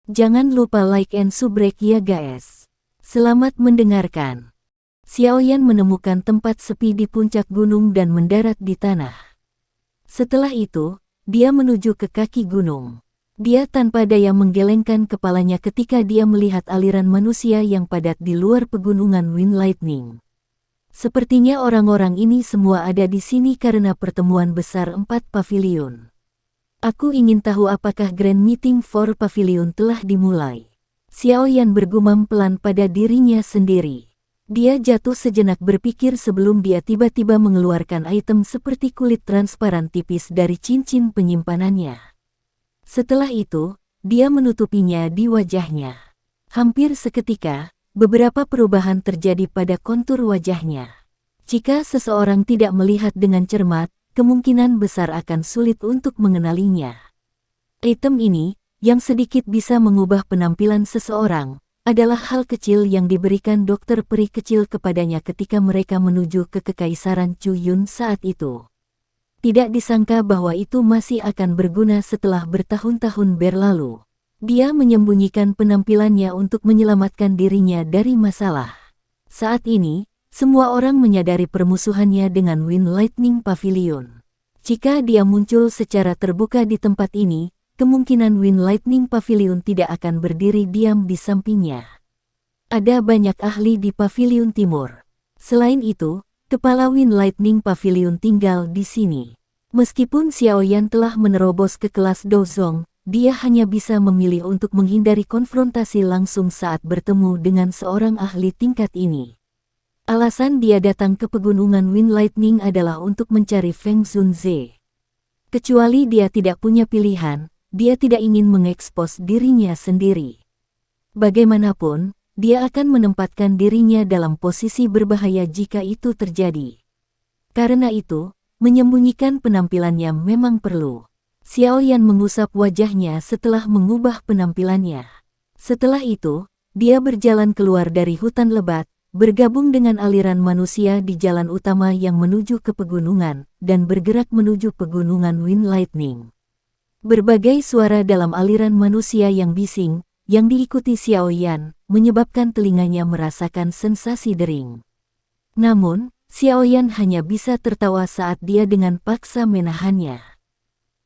Jangan lupa like and subrek ya guys. Selamat mendengarkan. Xiaoyan menemukan tempat sepi di puncak gunung dan mendarat di tanah. Setelah itu, dia menuju ke kaki gunung. Dia tanpa daya menggelengkan kepalanya ketika dia melihat aliran manusia yang padat di luar pegunungan Wind Lightning. Sepertinya orang-orang ini semua ada di sini karena pertemuan besar 4 pavilion. Aku ingin tahu apakah Grand Meeting for Pavilion telah dimulai. Xiaoyan bergumam pelan pada dirinya sendiri. Dia jatuh sejenak berpikir sebelum dia tiba-tiba mengeluarkan item seperti kulit transparan tipis dari cincin penyimpanannya. Setelah itu, dia menutupinya di wajahnya. Hampir seketika, beberapa perubahan terjadi pada kontur wajahnya. Jika seseorang tidak melihat dengan cermat, kemungkinan besar akan sulit untuk mengenalinya. Item ini, yang sedikit bisa mengubah penampilan seseorang, adalah hal kecil yang diberikan dokter peri kecil kepadanya ketika mereka menuju ke Kekaisaran Chuyun saat itu. Tidak disangka bahwa itu masih akan berguna setelah bertahun-tahun berlalu. Dia menyembunyikan penampilannya untuk menyelamatkan dirinya dari masalah. Saat ini, semua orang menyadari permusuhannya dengan Wind Lightning Pavilion. Jika dia muncul secara terbuka di tempat ini, kemungkinan Wind Lightning Pavilion tidak akan berdiri diam di sampingnya. Ada banyak ahli di Pavilion Timur. Selain itu, kepala Wind Lightning Pavilion tinggal di sini. Meskipun Xiaoyan telah menerobos ke kelas Dozong, dia hanya bisa memilih untuk menghindari konfrontasi langsung saat bertemu dengan seorang ahli tingkat ini. Alasan dia datang ke pegunungan Wind Lightning adalah untuk mencari Feng Zunze. Kecuali dia tidak punya pilihan, dia tidak ingin mengekspos dirinya sendiri. Bagaimanapun, dia akan menempatkan dirinya dalam posisi berbahaya jika itu terjadi. Karena itu, menyembunyikan penampilannya memang perlu. Xiaoyan mengusap wajahnya setelah mengubah penampilannya. Setelah itu, dia berjalan keluar dari hutan lebat, bergabung dengan aliran manusia di jalan utama yang menuju ke pegunungan, dan bergerak menuju pegunungan Wind Lightning. Berbagai suara dalam aliran manusia yang bising, yang diikuti Xiaoyan, menyebabkan telinganya merasakan sensasi dering. Namun, Xiaoyan hanya bisa tertawa saat dia dengan paksa menahannya.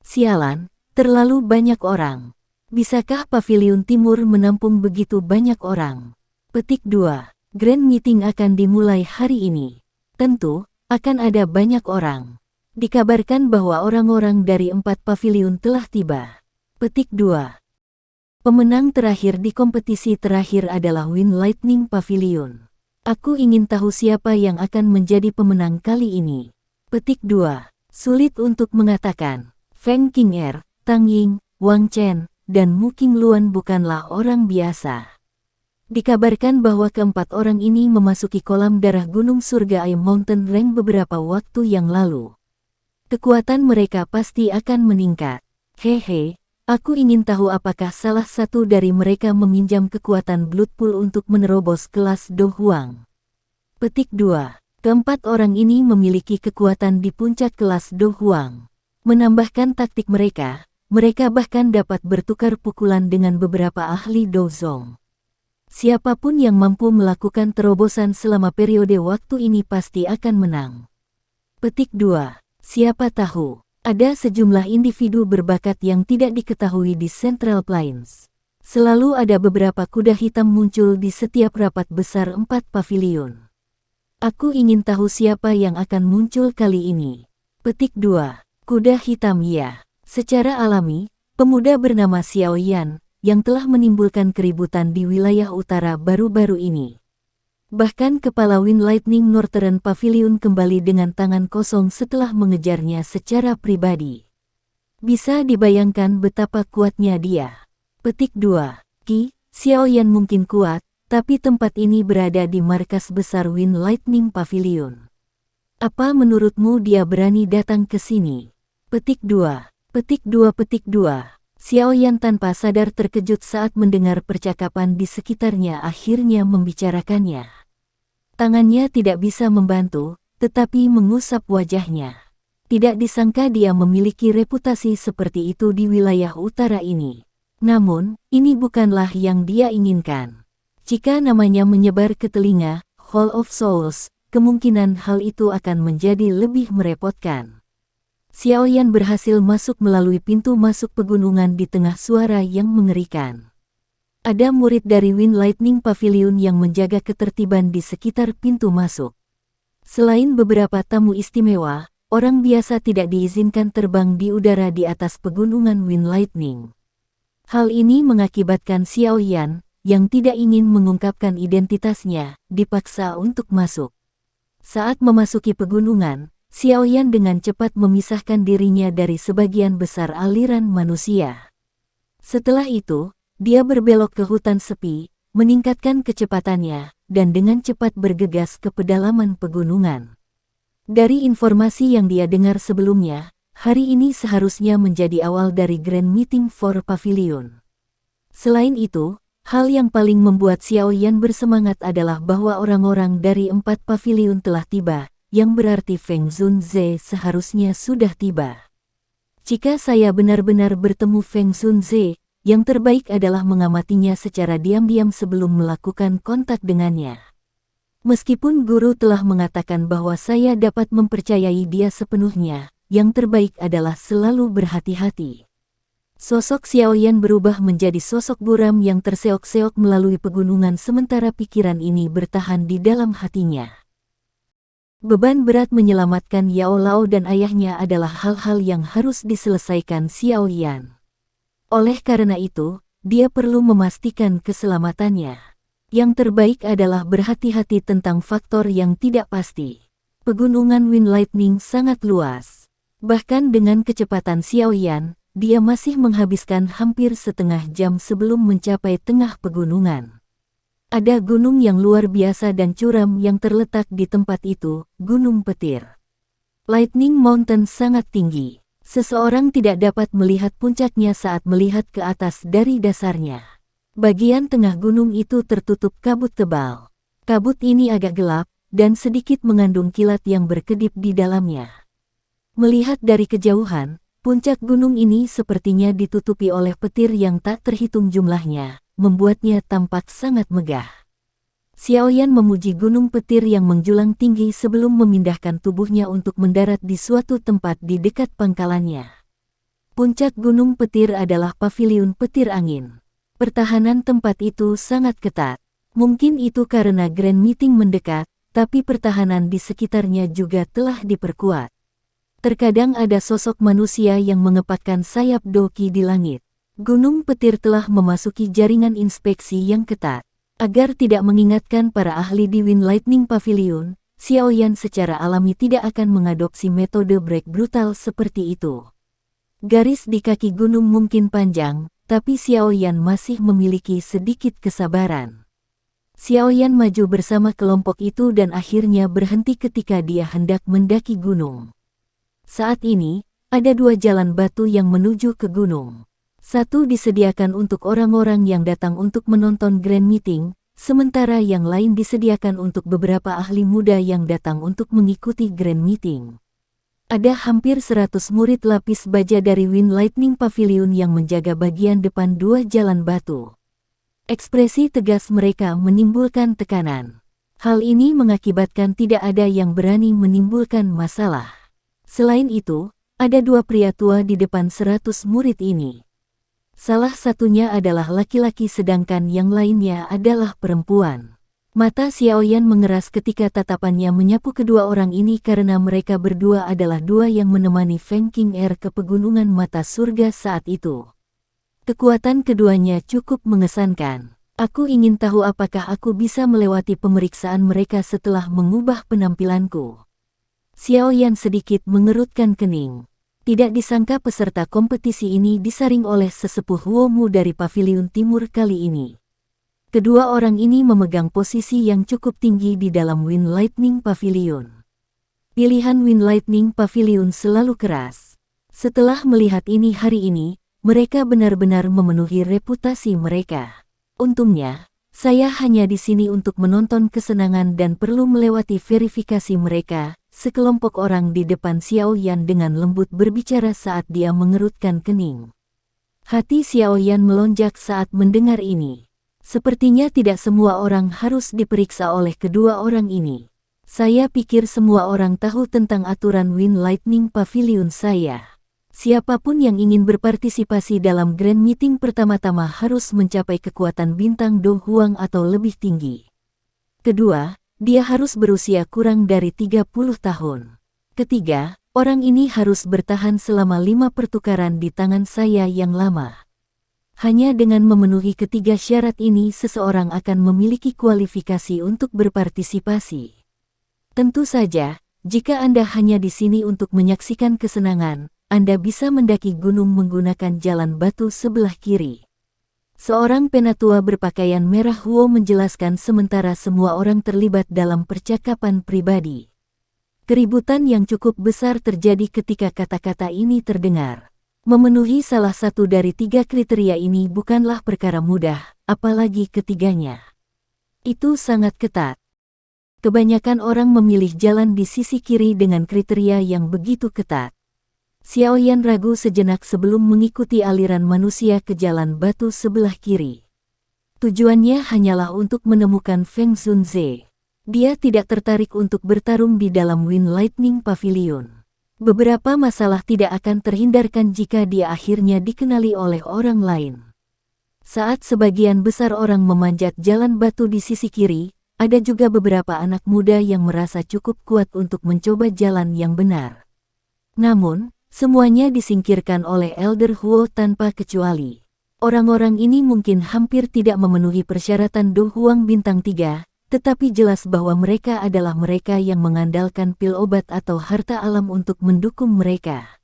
Sialan, terlalu banyak orang. Bisakah Pavilion Timur menampung begitu banyak orang? Petik 2. Grand Meeting akan dimulai hari ini. Tentu, akan ada banyak orang. Dikabarkan bahwa orang-orang dari 4 pavilion telah tiba. Petik 2. Pemenang terakhir di kompetisi terakhir adalah Wind Lightning Pavilion. Aku ingin tahu siapa yang akan menjadi pemenang kali ini. Petik 2. Sulit untuk mengatakan. Feng Qing'er, Tang Ying, Wang Chen, dan Mu Qingluan bukanlah orang biasa. Dikabarkan bahwa keempat orang ini memasuki kolam darah Gunung Surga Ice Mountain Range beberapa waktu yang lalu. Kekuatan mereka pasti akan meningkat. Hehe, aku ingin tahu apakah salah satu dari mereka meminjam kekuatan Blood Pool untuk menerobos kelas Do Huang. Petik 2. Keempat orang ini memiliki kekuatan di puncak kelas Do Huang. Menambahkan taktik mereka bahkan dapat bertukar pukulan dengan beberapa ahli Dozong. Siapapun yang mampu melakukan terobosan selama periode waktu ini pasti akan menang. Petik 2. Siapa tahu, ada sejumlah individu berbakat yang tidak diketahui di Central Plains. Selalu ada beberapa kuda hitam muncul di setiap rapat besar 4 pavilion. Aku ingin tahu siapa yang akan muncul kali ini. Petik 2. Kuda hitam ya. Secara alami, pemuda bernama Xiaoyan, yang telah menimbulkan keributan di wilayah utara baru-baru ini. Bahkan kepala Wind Lightning Northern Pavilion kembali dengan tangan kosong setelah mengejarnya secara pribadi. Bisa dibayangkan betapa kuatnya dia. Petik 2. Xiaoyan mungkin kuat, tapi tempat ini berada di markas besar Wind Lightning Pavilion. Apa menurutmu dia berani datang ke sini? Petik 2. Petik 2. Petik 2. Xiaoyan tanpa sadar terkejut saat mendengar percakapan di sekitarnya akhirnya membicarakannya. Tangannya tidak bisa membantu, tetapi mengusap wajahnya. Tidak disangka dia memiliki reputasi seperti itu di wilayah utara ini. Namun, ini bukanlah yang dia inginkan. Jika namanya menyebar ke telinga Hall of Souls, kemungkinan hal itu akan menjadi lebih merepotkan. Xiaoyan berhasil masuk melalui pintu masuk pegunungan di tengah suara yang mengerikan. Ada murid dari Wind Lightning Pavilion yang menjaga ketertiban di sekitar pintu masuk. Selain beberapa tamu istimewa, orang biasa tidak diizinkan terbang di udara di atas pegunungan Wind Lightning. Hal ini mengakibatkan Xiaoyan, yang tidak ingin mengungkapkan identitasnya, dipaksa untuk masuk. Saat memasuki pegunungan, Xiaoyan dengan cepat memisahkan dirinya dari sebagian besar aliran manusia. Setelah itu, dia berbelok ke hutan sepi, meningkatkan kecepatannya, dan dengan cepat bergegas ke pedalaman pegunungan. Dari informasi yang dia dengar sebelumnya, hari ini seharusnya menjadi awal dari Grand Meeting for Pavilion. Selain itu, hal yang paling membuat Xiaoyan bersemangat adalah bahwa orang-orang dari 4 pavilion telah tiba, yang berarti Feng Zunze seharusnya sudah tiba. Jika saya benar-benar bertemu Feng Zunze, yang terbaik adalah mengamatinya secara diam-diam sebelum melakukan kontak dengannya. Meskipun guru telah mengatakan bahwa saya dapat mempercayai dia sepenuhnya, yang terbaik adalah selalu berhati-hati. Sosok Xiaoyan berubah menjadi sosok buram yang terseok-seok melalui pegunungan sementara pikiran ini bertahan di dalam hatinya. Beban berat menyelamatkan Yao Lao dan ayahnya adalah hal-hal yang harus diselesaikan Xiaoyan. Oleh karena itu, dia perlu memastikan keselamatannya. Yang terbaik adalah berhati-hati tentang faktor yang tidak pasti. Pegunungan Wind Lightning sangat luas. Bahkan dengan kecepatan Xiaoyan, dia masih menghabiskan hampir setengah jam sebelum mencapai tengah pegunungan. Ada gunung yang luar biasa dan curam yang terletak di tempat itu, Gunung Petir. Lightning Mountain sangat tinggi. Seseorang tidak dapat melihat puncaknya saat melihat ke atas dari dasarnya. Bagian tengah gunung itu tertutup kabut tebal. Kabut ini agak gelap, dan sedikit mengandung kilat yang berkedip di dalamnya. Melihat dari kejauhan, puncak gunung ini sepertinya ditutupi oleh petir yang tak terhitung jumlahnya, membuatnya tampak sangat megah. Xiaoyan memuji gunung petir yang menjulang tinggi sebelum memindahkan tubuhnya untuk mendarat di suatu tempat di dekat pangkalannya. Puncak gunung petir adalah pavilion petir angin. Pertahanan tempat itu sangat ketat. Mungkin itu karena Grand Meeting mendekat, tapi pertahanan di sekitarnya juga telah diperkuat. Terkadang ada sosok manusia yang mengepakkan sayap doki di langit. Gunung petir telah memasuki jaringan inspeksi yang ketat. Agar tidak mengingatkan para ahli di Wind Lightning Pavilion, Xiaoyan secara alami tidak akan mengadopsi metode break brutal seperti itu. Garis di kaki gunung mungkin panjang, tapi Xiaoyan masih memiliki sedikit kesabaran. Xiaoyan maju bersama kelompok itu dan akhirnya berhenti ketika dia hendak mendaki gunung. Saat ini, ada 2 jalan batu yang menuju ke gunung. Satu disediakan untuk orang-orang yang datang untuk menonton Grand Meeting, sementara yang lain disediakan untuk beberapa ahli muda yang datang untuk mengikuti Grand Meeting. Ada hampir 100 murid lapis baja dari Wind Lightning Pavilion yang menjaga bagian depan 2 jalan batu. Ekspresi tegas mereka menimbulkan tekanan. Hal ini mengakibatkan tidak ada yang berani menimbulkan masalah. Selain itu, ada 2 pria tua di depan 100 murid ini. Salah satunya adalah laki-laki sedangkan yang lainnya adalah perempuan. Mata Xiaoyan mengeras ketika tatapannya menyapu kedua orang ini karena mereka berdua adalah 2 yang menemani Feng Qing'er ke pegunungan mata surga saat itu. Kekuatan keduanya cukup mengesankan. Aku ingin tahu apakah aku bisa melewati pemeriksaan mereka setelah mengubah penampilanku. Xiaoyan sedikit mengerutkan kening. Tidak disangka peserta kompetisi ini disaring oleh sesepuh Womu dari Pavilion Timur kali ini. Kedua orang ini memegang posisi yang cukup tinggi di dalam Wind Lightning Pavilion. Pilihan Wind Lightning Pavilion selalu keras. Setelah melihat ini hari ini, mereka benar-benar memenuhi reputasi mereka. Untungnya, saya hanya di sini untuk menonton kesenangan dan perlu melewati verifikasi mereka, sekelompok orang di depan Xiaoyan dengan lembut berbicara saat dia mengerutkan kening. Hati Xiaoyan melonjak saat mendengar ini. Sepertinya tidak semua orang harus diperiksa oleh kedua orang ini. Saya pikir semua orang tahu tentang aturan Wind Lightning Pavilion saya. Siapapun yang ingin berpartisipasi dalam Grand Meeting pertama-tama harus mencapai kekuatan bintang Do Huang atau lebih tinggi. Kedua, dia harus berusia kurang dari 30 tahun. Ketiga, orang ini harus bertahan selama 5 pertukaran di tangan saya yang lama. Hanya dengan memenuhi ketiga syarat ini seseorang akan memiliki kualifikasi untuk berpartisipasi. Tentu saja, jika Anda hanya di sini untuk menyaksikan kesenangan, Anda bisa mendaki gunung menggunakan jalan batu sebelah kiri. Seorang penatua berpakaian merah Huo menjelaskan sementara semua orang terlibat dalam percakapan pribadi. Keributan yang cukup besar terjadi ketika kata-kata ini terdengar. Memenuhi salah satu dari 3 kriteria ini bukanlah perkara mudah, apalagi ketiganya. Itu sangat ketat. Kebanyakan orang memilih jalan di sisi kiri dengan kriteria yang begitu ketat. Xiaoyan ragu sejenak sebelum mengikuti aliran manusia ke jalan batu sebelah kiri. Tujuannya hanyalah untuk menemukan Feng Zunze. Dia tidak tertarik untuk bertarung di dalam Wind Lightning Pavilion. Beberapa masalah tidak akan terhindarkan jika dia akhirnya dikenali oleh orang lain. Saat sebagian besar orang memanjat jalan batu di sisi kiri, ada juga beberapa anak muda yang merasa cukup kuat untuk mencoba jalan yang benar. Namun, semuanya disingkirkan oleh Elder Huo tanpa kecuali. Orang-orang ini mungkin hampir tidak memenuhi persyaratan Do Huang bintang 3, tetapi jelas bahwa mereka adalah mereka yang mengandalkan pil obat atau harta alam untuk mendukung mereka.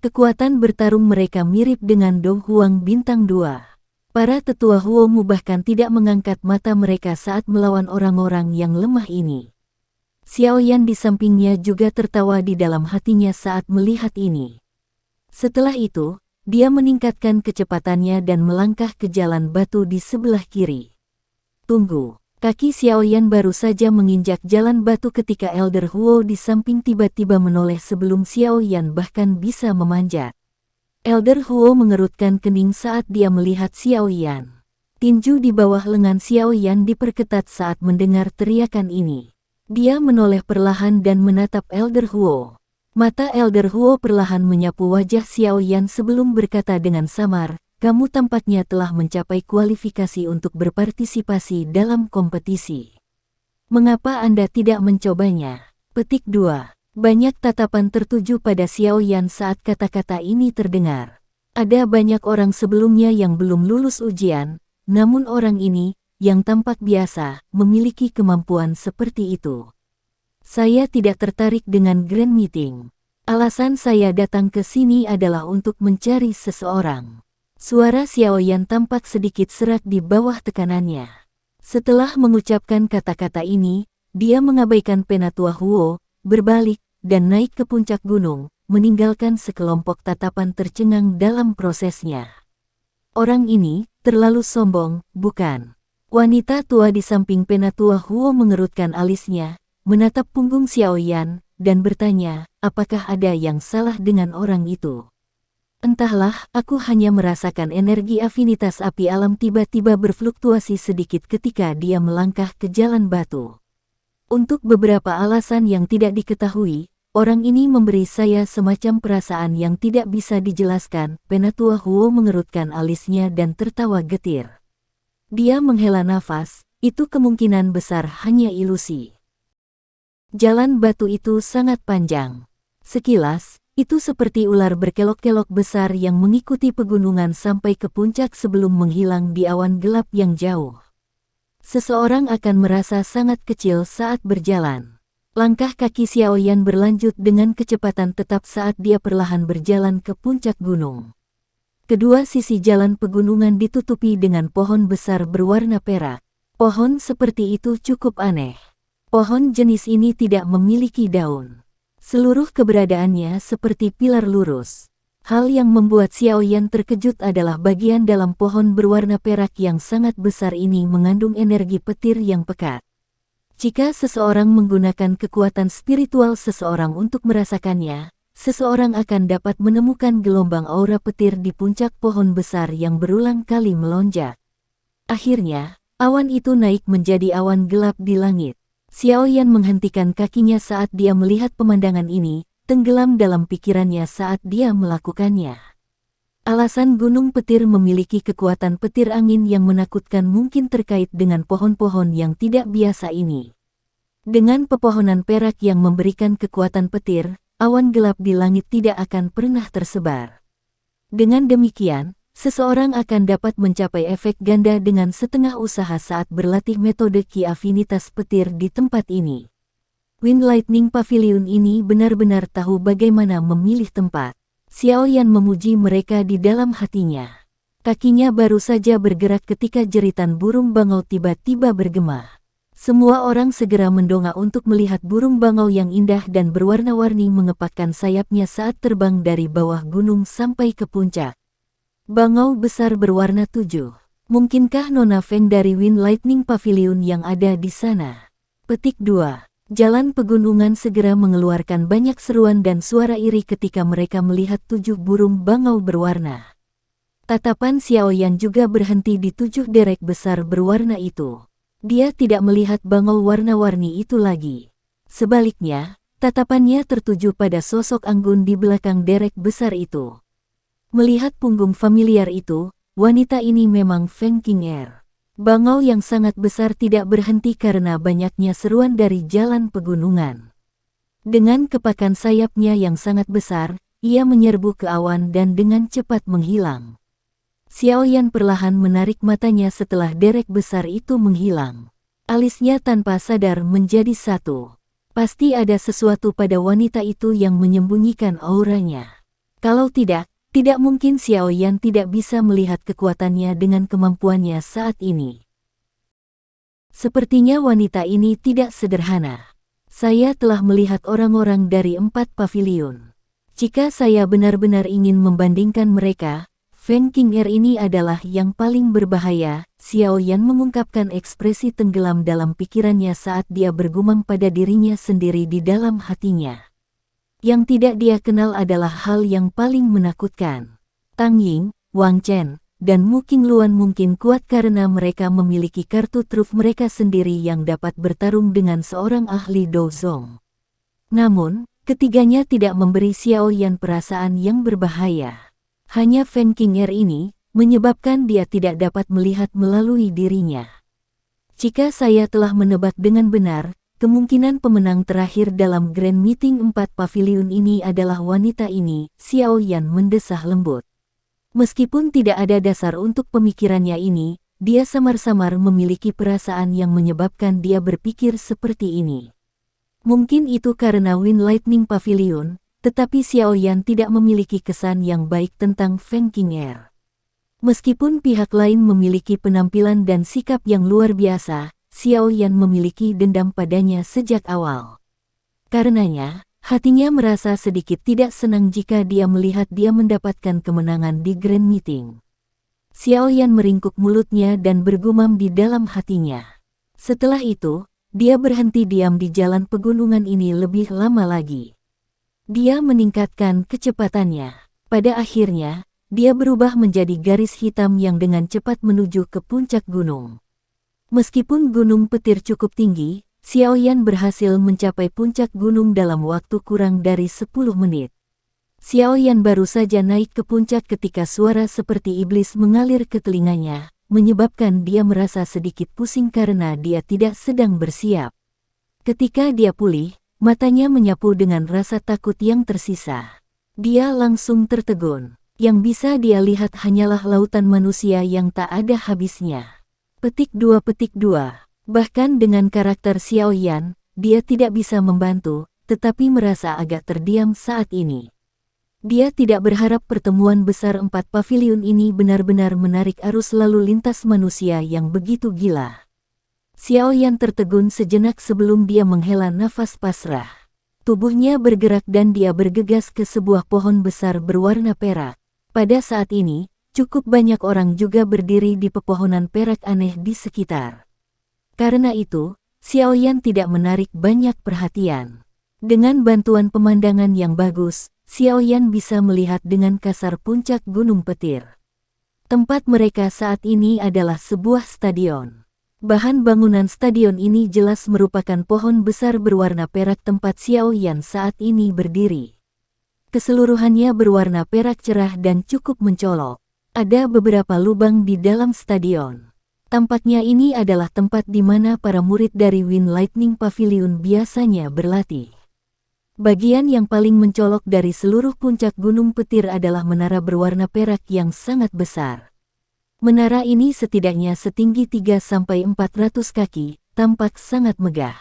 Kekuatan bertarung mereka mirip dengan Do Huang bintang 2. Para tetua Huo bahkan tidak mengangkat mata mereka saat melawan orang-orang yang lemah ini. Xiaoyan di sampingnya juga tertawa di dalam hatinya saat melihat ini. Setelah itu, dia meningkatkan kecepatannya dan melangkah ke jalan batu di sebelah kiri. Tunggu, kaki Xiaoyan baru saja menginjak jalan batu ketika Elder Huo di samping tiba-tiba menoleh sebelum Xiaoyan bahkan bisa memanjat. Elder Huo mengerutkan kening saat dia melihat Xiaoyan. Tinju di bawah lengan Xiaoyan diperketat saat mendengar teriakan ini. Dia menoleh perlahan dan menatap Elder Huo. Mata Elder Huo perlahan menyapu wajah Xiaoyan sebelum berkata dengan samar, "Kamu tampaknya telah mencapai kualifikasi untuk berpartisipasi dalam kompetisi. Mengapa Anda tidak mencobanya?" Petik 2. Banyak tatapan tertuju pada Xiaoyan saat kata-kata ini terdengar. Ada banyak orang sebelumnya yang belum lulus ujian, namun orang ini, yang tampak biasa, memiliki kemampuan seperti itu. Saya tidak tertarik dengan Grand Meeting. Alasan saya datang ke sini adalah untuk mencari seseorang. Suara Xiaoyan tampak sedikit serak di bawah tekanannya. Setelah mengucapkan kata-kata ini, dia mengabaikan penatua Huo, berbalik, dan naik ke puncak gunung, meninggalkan sekelompok tatapan tercengang dalam prosesnya. Orang ini terlalu sombong, bukan? Wanita tua di samping penatua Huo mengerutkan alisnya, menatap punggung Xiaoyan, dan bertanya, apakah ada yang salah dengan orang itu? Entahlah, aku hanya merasakan energi afinitas api alam tiba-tiba berfluktuasi sedikit ketika dia melangkah ke jalan batu. Untuk beberapa alasan yang tidak diketahui, orang ini memberi saya semacam perasaan yang tidak bisa dijelaskan. Penatua Huo mengerutkan alisnya dan tertawa getir. Dia menghela nafas, itu kemungkinan besar hanya ilusi. Jalan batu itu sangat panjang. Sekilas, itu seperti ular berkelok-kelok besar yang mengikuti pegunungan sampai ke puncak sebelum menghilang di awan gelap yang jauh. Seseorang akan merasa sangat kecil saat berjalan. Langkah kaki Xiaoyan berlanjut dengan kecepatan tetap saat dia perlahan berjalan ke puncak gunung. Kedua sisi jalan pegunungan ditutupi dengan pohon besar berwarna perak. Pohon seperti itu cukup aneh. Pohon jenis ini tidak memiliki daun. Seluruh keberadaannya seperti pilar lurus. Hal yang membuat Xiaoyan terkejut adalah bagian dalam pohon berwarna perak yang sangat besar ini mengandung energi petir yang pekat. Jika seseorang menggunakan kekuatan spiritual seseorang untuk merasakannya, seseorang akan dapat menemukan gelombang aura petir di puncak pohon besar yang berulang kali melonjak. Akhirnya, awan itu naik menjadi awan gelap di langit. Xiaoyan menghentikan kakinya saat dia melihat pemandangan ini, tenggelam dalam pikirannya saat dia melakukannya. Alasan gunung petir memiliki kekuatan petir angin yang menakutkan mungkin terkait dengan pohon-pohon yang tidak biasa ini. Dengan pepohonan perak yang memberikan kekuatan petir, awan gelap di langit tidak akan pernah tersebar. Dengan demikian, seseorang akan dapat mencapai efek ganda dengan setengah usaha saat berlatih metode Ki Afinitas petir di tempat ini. Wind Lightning Pavilion ini benar-benar tahu bagaimana memilih tempat. Xiaoyan memuji mereka di dalam hatinya. Kakinya baru saja bergerak ketika jeritan burung bangau tiba-tiba bergema. Semua orang segera mendongak untuk melihat burung bangau yang indah dan berwarna-warni mengepakkan sayapnya saat terbang dari bawah gunung sampai ke puncak. Bangau besar berwarna 7. Mungkinkah Nona Feng dari Wind Lightning Pavilion yang ada di sana? Petik 2. Jalan pegunungan segera mengeluarkan banyak seruan dan suara iri ketika mereka melihat 7 burung bangau berwarna. Tatapan Xiaoyan juga berhenti di 7 derek besar berwarna itu. Dia tidak melihat bangau warna-warni itu lagi. Sebaliknya, tatapannya tertuju pada sosok anggun di belakang derek besar itu. Melihat punggung familiar itu, wanita ini memang Feng Qing'er. Bangau yang sangat besar tidak berhenti karena banyaknya seruan dari jalan pegunungan. Dengan kepakan sayapnya yang sangat besar, ia menyerbu ke awan dan dengan cepat menghilang. Xiaoyan perlahan menarik matanya setelah derek besar itu menghilang. Alisnya tanpa sadar menjadi satu. Pasti ada sesuatu pada wanita itu yang menyembunyikan auranya. Kalau tidak mungkin Xiaoyan tidak bisa melihat kekuatannya dengan kemampuannya saat ini. Sepertinya wanita ini tidak sederhana. Saya telah melihat orang-orang dari 4 pavilion. Jika saya benar-benar ingin membandingkan mereka, Feng Qing'er ini adalah yang paling berbahaya. Xiaoyan mengungkapkan ekspresi tenggelam dalam pikirannya saat dia bergumam pada dirinya sendiri di dalam hatinya. Yang tidak dia kenal adalah hal yang paling menakutkan. Tang Ying, Wang Chen, dan Mu Qingluan mungkin kuat karena mereka memiliki kartu truf mereka sendiri yang dapat bertarung dengan seorang ahli dozong. Namun, ketiganya tidak memberi Xiaoyan perasaan yang berbahaya. Hanya Feng Qing'er ini, menyebabkan dia tidak dapat melihat melalui dirinya. Jika saya telah menebak dengan benar, kemungkinan pemenang terakhir dalam Grand Meeting 4 Pavilion ini adalah wanita ini, Xiaoyan mendesah lembut. Meskipun tidak ada dasar untuk pemikirannya ini, dia samar-samar memiliki perasaan yang menyebabkan dia berpikir seperti ini. Mungkin itu karena Wind Lightning Pavilion, tetapi Xiaoyan tidak memiliki kesan yang baik tentang Feng Qing'er. Meskipun pihak lain memiliki penampilan dan sikap yang luar biasa, Xiaoyan memiliki dendam padanya sejak awal. Karenanya, hatinya merasa sedikit tidak senang jika dia melihat dia mendapatkan kemenangan di Grand Meeting. Xiaoyan meringkuk mulutnya dan bergumam di dalam hatinya. Setelah itu, dia berhenti diam di jalan pegunungan ini lebih lama lagi. Dia meningkatkan kecepatannya. Pada akhirnya, dia berubah menjadi garis hitam yang dengan cepat menuju ke puncak gunung. Meskipun gunung petir cukup tinggi, Xiaoyan berhasil mencapai puncak gunung dalam waktu kurang dari 10 menit. Xiaoyan baru saja naik ke puncak ketika suara seperti iblis mengalir ke telinganya, menyebabkan dia merasa sedikit pusing karena dia tidak sedang bersiap. Ketika dia pulih, matanya menyapu dengan rasa takut yang tersisa. Dia langsung tertegun. Yang bisa dia lihat hanyalah lautan manusia yang tak ada habisnya. Petik 2. Bahkan dengan karakter Xiaoyan, dia tidak bisa membantu, tetapi merasa agak terdiam saat ini. Dia tidak berharap pertemuan besar 4 pavilion ini benar-benar menarik arus lalu lintas manusia yang begitu gila. Xiaoyan tertegun sejenak sebelum dia menghela nafas pasrah. Tubuhnya bergerak dan dia bergegas ke sebuah pohon besar berwarna perak. Pada saat ini, cukup banyak orang juga berdiri di pepohonan perak aneh di sekitar. Karena itu, Xiaoyan tidak menarik banyak perhatian. Dengan bantuan pemandangan yang bagus, Xiaoyan bisa melihat dengan kasar puncak Gunung Petir. Tempat mereka saat ini adalah sebuah stadion. Bahan bangunan stadion ini jelas merupakan pohon besar berwarna perak tempat Xiaoyan saat ini berdiri. Keseluruhannya berwarna perak cerah dan cukup mencolok. Ada beberapa lubang di dalam stadion. Tampaknya ini adalah tempat di mana para murid dari Wind Lightning Pavilion biasanya berlatih. Bagian yang paling mencolok dari seluruh puncak Gunung Petir adalah menara berwarna perak yang sangat besar. Menara ini setidaknya setinggi 3-400 kaki, tampak sangat megah.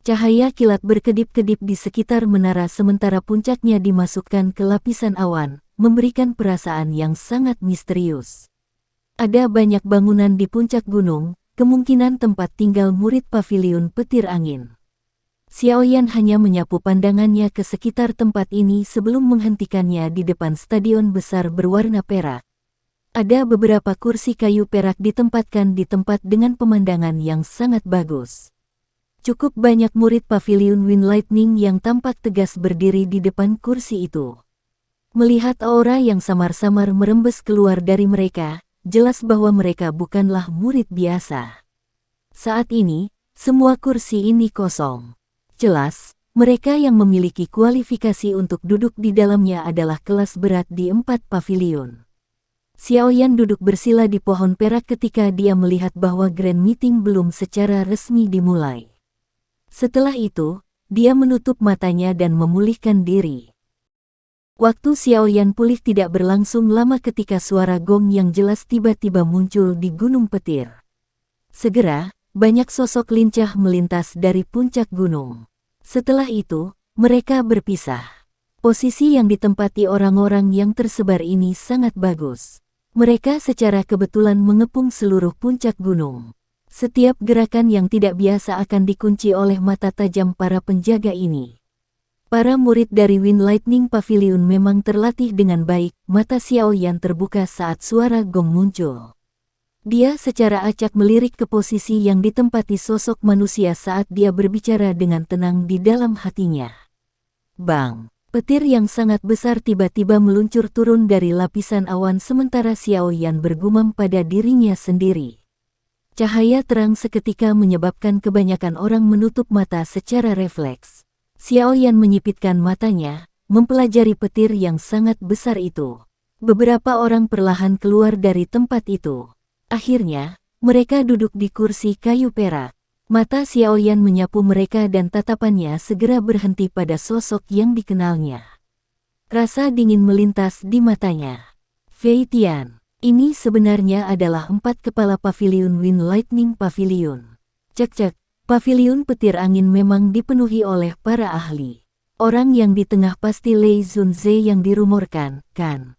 Cahaya kilat berkedip-kedip di sekitar menara sementara puncaknya dimasukkan ke lapisan awan, memberikan perasaan yang sangat misterius. Ada banyak bangunan di puncak gunung, kemungkinan tempat tinggal murid pavilion petir angin. Xiaoyan hanya menyapu pandangannya ke sekitar tempat ini sebelum menghentikannya di depan stadion besar berwarna perak. Ada beberapa kursi kayu perak ditempatkan di tempat dengan pemandangan yang sangat bagus. Cukup banyak murid pavilion Wind Lightning yang tampak tegas berdiri di depan kursi itu. Melihat aura yang samar-samar merembes keluar dari mereka, jelas bahwa mereka bukanlah murid biasa. Saat ini, semua kursi ini kosong. Jelas, mereka yang memiliki kualifikasi untuk duduk di dalamnya adalah kelas berat di 4 pavilion. Xiaoyan duduk bersila di pohon perak ketika dia melihat bahwa Grand Meeting belum secara resmi dimulai. Setelah itu, dia menutup matanya dan memulihkan diri. Waktu Xiaoyan pulih tidak berlangsung lama ketika suara gong yang jelas tiba-tiba muncul di Gunung Petir. Segera, banyak sosok lincah melintas dari puncak gunung. Setelah itu, mereka berpisah. Posisi yang ditempati orang-orang yang tersebar ini sangat bagus. Mereka secara kebetulan mengepung seluruh puncak gunung. Setiap gerakan yang tidak biasa akan dikunci oleh mata tajam para penjaga ini. Para murid dari Wind Lightning Pavilion memang terlatih dengan baik. Mata Xiaoyan terbuka saat suara gong muncul. Dia secara acak melirik ke posisi yang ditempati sosok manusia saat dia berbicara dengan tenang di dalam hatinya. Bang! Petir yang sangat besar tiba-tiba meluncur turun dari lapisan awan sementara Xiaoyan bergumam pada dirinya sendiri. Cahaya terang seketika menyebabkan kebanyakan orang menutup mata secara refleks. Xiaoyan menyipitkan matanya, mempelajari petir yang sangat besar itu. Beberapa orang perlahan keluar dari tempat itu. Akhirnya, mereka duduk di kursi kayu perak. Mata Xiaoyan menyapu mereka dan tatapannya segera berhenti pada sosok yang dikenalnya. Rasa dingin melintas di matanya. Fei Tian, ini sebenarnya adalah 4 kepala pavilion Wind Lightning Pavilion. Cek-cek, pavilion petir angin memang dipenuhi oleh para ahli. Orang yang di tengah pasti Lei Zunze yang dirumorkan, kan?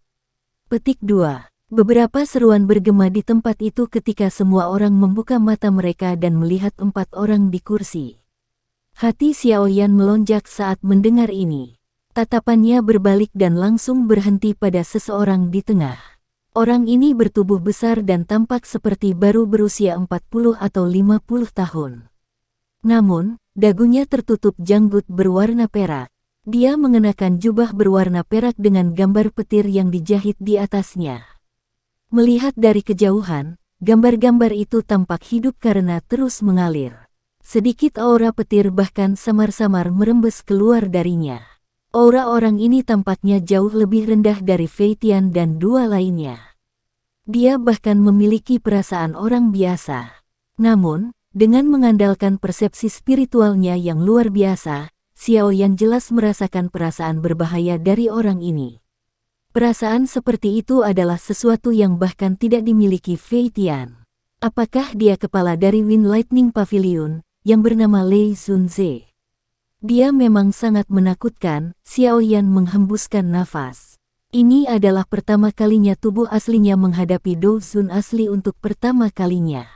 Petik 2. Beberapa seruan bergema di tempat itu ketika semua orang membuka mata mereka dan melihat 4 orang di kursi. Hati Xiaoyan melonjak saat mendengar ini. Tatapannya berbalik dan langsung berhenti pada seseorang di tengah. Orang ini bertubuh besar dan tampak seperti baru berusia 40 atau 50 tahun. Namun, dagunya tertutup janggut berwarna perak. Dia mengenakan jubah berwarna perak dengan gambar petir yang dijahit di atasnya. Melihat dari kejauhan, gambar-gambar itu tampak hidup karena terus mengalir. Sedikit aura petir bahkan samar-samar merembes keluar darinya. Aura orang ini tampaknya jauh lebih rendah dari Fei Tian dan 2 lainnya. Dia bahkan memiliki perasaan orang biasa. Namun, dengan mengandalkan persepsi spiritualnya yang luar biasa, Xiaoyan jelas merasakan perasaan berbahaya dari orang ini. Perasaan seperti itu adalah sesuatu yang bahkan tidak dimiliki Fei Tian. Apakah dia kepala dari Wind Lightning Pavilion, yang bernama Lei Zunze? Dia memang sangat menakutkan. Xiaoyan menghembuskan nafas. Ini adalah pertama kalinya tubuh aslinya menghadapi Do Zun asli untuk pertama kalinya.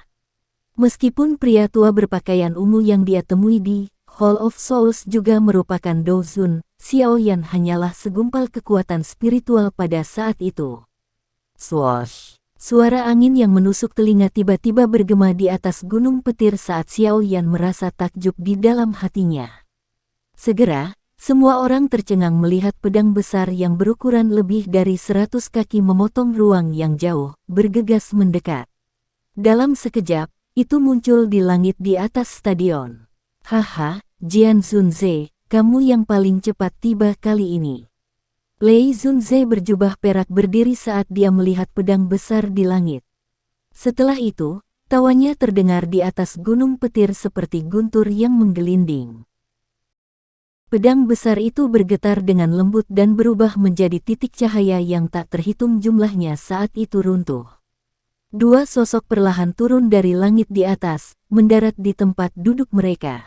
Meskipun pria tua berpakaian ungu yang dia temui di Hall of Souls juga merupakan Do Zun, Xiaoyan hanyalah segumpal kekuatan spiritual pada saat itu. Swoosh! Suara angin yang menusuk telinga tiba-tiba bergema di atas gunung petir saat Xiaoyan merasa takjub di dalam hatinya. Segera, Semua orang tercengang melihat pedang besar yang berukuran lebih dari 100 kaki memotong ruang yang jauh, bergegas mendekat. Dalam sekejap, itu muncul di langit di atas stadion. Haha, Jian Zunze, kamu yang paling cepat tiba kali ini. Lei Zunze berjubah perak berdiri saat dia melihat pedang besar di langit. Setelah itu, tawanya terdengar di atas gunung petir seperti guntur yang menggelinding. Pedang besar itu bergetar dengan lembut dan berubah menjadi titik cahaya yang tak terhitung jumlahnya saat itu runtuh. Dua sosok perlahan turun dari langit di atas, mendarat di tempat duduk mereka.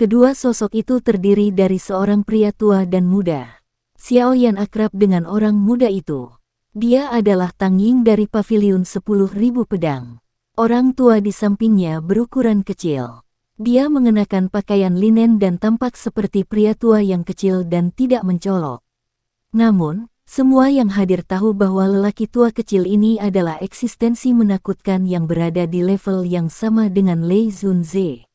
Kedua sosok itu terdiri dari seorang pria tua dan muda. Xiao Yan akrab dengan orang muda itu. Dia adalah Tang Ying dari Paviliun 10.000 Pedang. Orang tua di sampingnya berukuran kecil. Dia mengenakan pakaian linen dan tampak seperti pria tua yang kecil dan tidak mencolok. Namun, semua yang hadir tahu bahwa lelaki tua kecil ini adalah eksistensi menakutkan yang berada di level yang sama dengan Lei Zunze.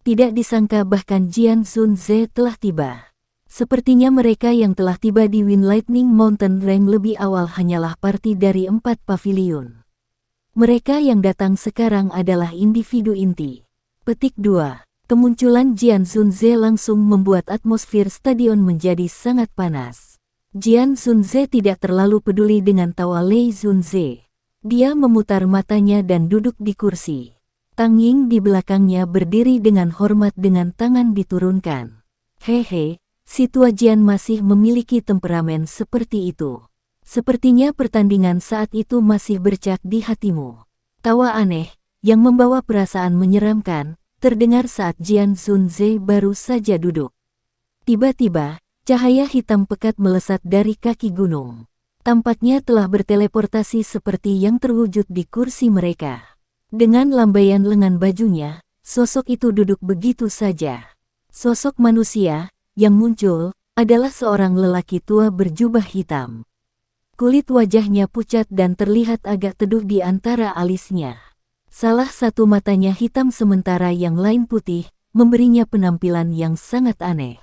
Tidak disangka bahkan Jian Zunze telah tiba. Sepertinya mereka yang telah tiba di Wind Lightning Mountain Range lebih awal hanyalah parti dari 4 paviliun. Mereka yang datang sekarang adalah individu inti. Petik 2. Kemunculan Jian Zunze langsung membuat atmosfer stadion menjadi sangat panas. Jian Zunze tidak terlalu peduli dengan tawa Lei Zunze. Dia memutar matanya dan duduk di kursi. Tang Ying di belakangnya berdiri dengan hormat dengan tangan diturunkan. Hehe, si tua Jian masih memiliki temperamen seperti itu. Sepertinya pertandingan saat itu masih bercak di hatimu. Tawa aneh yang membawa perasaan menyeramkan, terdengar saat Jian Zunze baru saja duduk. Tiba-tiba, cahaya hitam pekat melesat dari kaki gunung. Tampaknya telah berteleportasi seperti yang terwujud di kursi mereka. Dengan lambaian lengan bajunya, sosok itu duduk begitu saja. Sosok manusia yang muncul adalah seorang lelaki tua berjubah hitam. Kulit wajahnya pucat dan terlihat agak teduh di antara alisnya. Salah satu matanya hitam sementara yang lain putih, memberinya penampilan yang sangat aneh.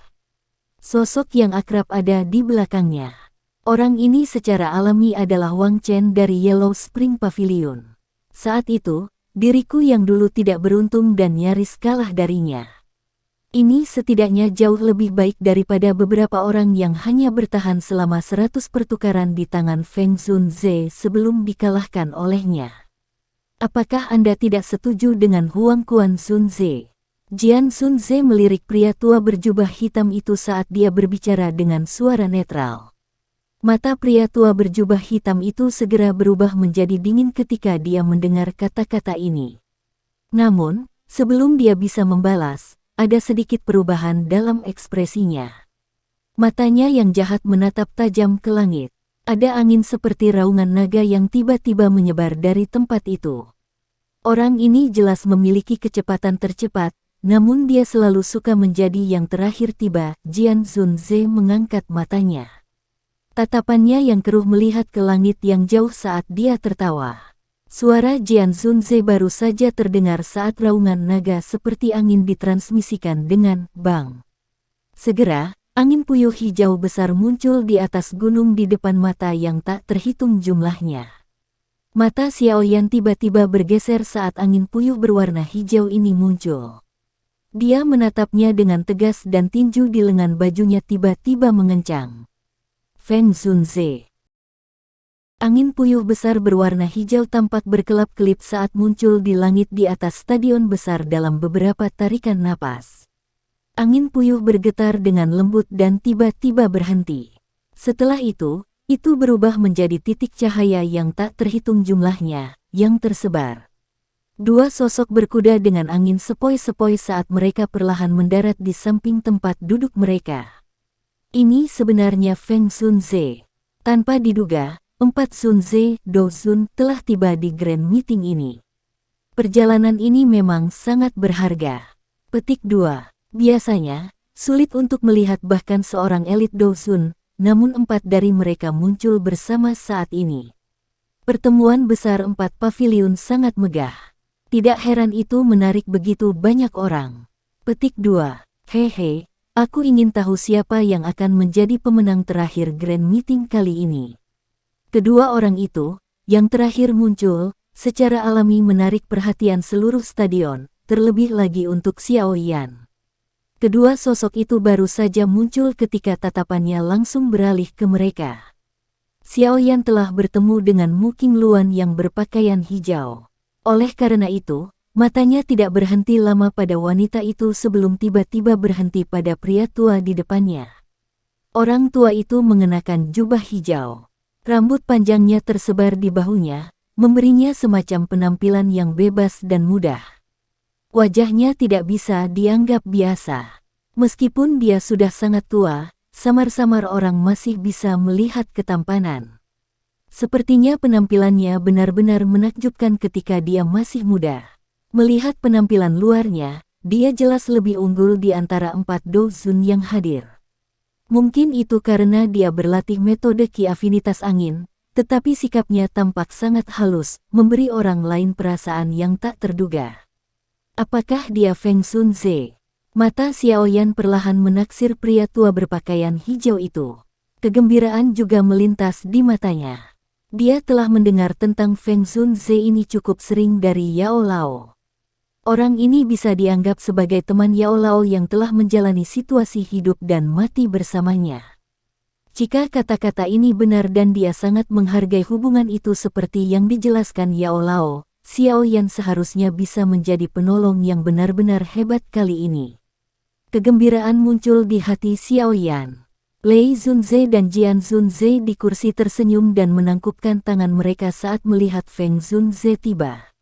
Sosok yang akrab ada di belakangnya. Orang ini secara alami adalah Wang Chen dari Yellow Spring Pavilion. Saat itu, diriku yang dulu tidak beruntung dan nyaris kalah darinya. Ini setidaknya jauh lebih baik daripada beberapa orang yang hanya bertahan selama 100 pertukaran di tangan Feng Zunze sebelum dikalahkan olehnya. Apakah Anda tidak setuju dengan Huang Quan Zunze? Jian Zunze melirik pria tua berjubah hitam itu saat dia berbicara dengan suara netral. Mata pria tua berjubah hitam itu segera berubah menjadi dingin ketika dia mendengar kata-kata ini. Namun, sebelum dia bisa membalas, ada sedikit perubahan dalam ekspresinya. Matanya yang jahat menatap tajam ke langit. Ada angin seperti raungan naga yang tiba-tiba menyebar dari tempat itu. Orang ini jelas memiliki kecepatan tercepat, namun dia selalu suka menjadi yang terakhir tiba. Jian Zunze mengangkat matanya. Tatapannya yang keruh melihat ke langit yang jauh saat dia tertawa. Suara Jian Zunze baru saja terdengar saat raungan naga seperti angin ditransmisikan dengan bang. Segera, angin puyuh hijau besar muncul di atas gunung di depan mata yang tak terhitung jumlahnya. Mata Xiao Yan tiba-tiba bergeser saat angin puyuh berwarna hijau ini muncul. Dia menatapnya dengan tegas dan tinju di lengan bajunya tiba-tiba mengencang. Feng Zunze. Angin puyuh besar berwarna hijau tampak berkelap-kelip saat muncul di langit di atas stadion besar dalam beberapa tarikan napas. Angin puyuh bergetar dengan lembut dan tiba-tiba berhenti. Setelah itu berubah menjadi titik cahaya yang tak terhitung jumlahnya, yang tersebar. Dua sosok berkuda dengan angin sepoi-sepoi saat mereka perlahan mendarat di samping tempat duduk mereka. Ini sebenarnya Feng Zunze. Tanpa diduga, 4 Zunze Dozun telah tiba di Grand Meeting ini. Perjalanan ini memang sangat berharga. Petik 2. Biasanya, sulit untuk melihat bahkan seorang elit Dozun, namun 4 dari mereka muncul bersama saat ini. Pertemuan besar 4 paviliun sangat megah. Tidak heran itu menarik begitu banyak orang. Petik 2. Hehe, Aku ingin tahu siapa yang akan menjadi pemenang terakhir Grand Meeting kali ini. Kedua orang itu, yang terakhir muncul, secara alami menarik perhatian seluruh stadion, terlebih lagi untuk Xiao Yan. Kedua sosok itu baru saja muncul ketika tatapannya langsung beralih ke mereka. Xiao Yan telah bertemu dengan Mu Qingluan yang berpakaian hijau. Oleh karena itu, matanya tidak berhenti lama pada wanita itu sebelum tiba-tiba berhenti pada pria tua di depannya. Orang tua itu mengenakan jubah hijau. Rambut panjangnya tersebar di bahunya, memberinya semacam penampilan yang bebas dan mudah. Wajahnya tidak bisa dianggap biasa. Meskipun dia sudah sangat tua, samar-samar orang masih bisa melihat ketampanan. Sepertinya penampilannya benar-benar menakjubkan ketika dia masih muda. Melihat penampilan luarnya, dia jelas lebih unggul di antara 4 Douzun yang hadir. Mungkin itu karena dia berlatih metode Qi Afinitas Angin, tetapi sikapnya tampak sangat halus, memberi orang lain perasaan yang tak terduga. Apakah dia Feng Sunze? Mata Xiao Yan perlahan menaksir pria tua berpakaian hijau itu. Kegembiraan juga melintas di matanya. Dia telah mendengar tentang Feng Sunze ini cukup sering dari Yao Lao. Orang ini bisa dianggap sebagai teman Yao Lao yang telah menjalani situasi hidup dan mati bersamanya. Jika kata-kata ini benar dan dia sangat menghargai hubungan itu seperti yang dijelaskan Yao Lao, Xiao Yan seharusnya bisa menjadi penolong yang benar-benar hebat kali ini. Kegembiraan muncul di hati Xiao Yan. Lei Zunze dan Jian Zunze di kursi tersenyum dan menangkupkan tangan mereka saat melihat Feng Zunze tiba.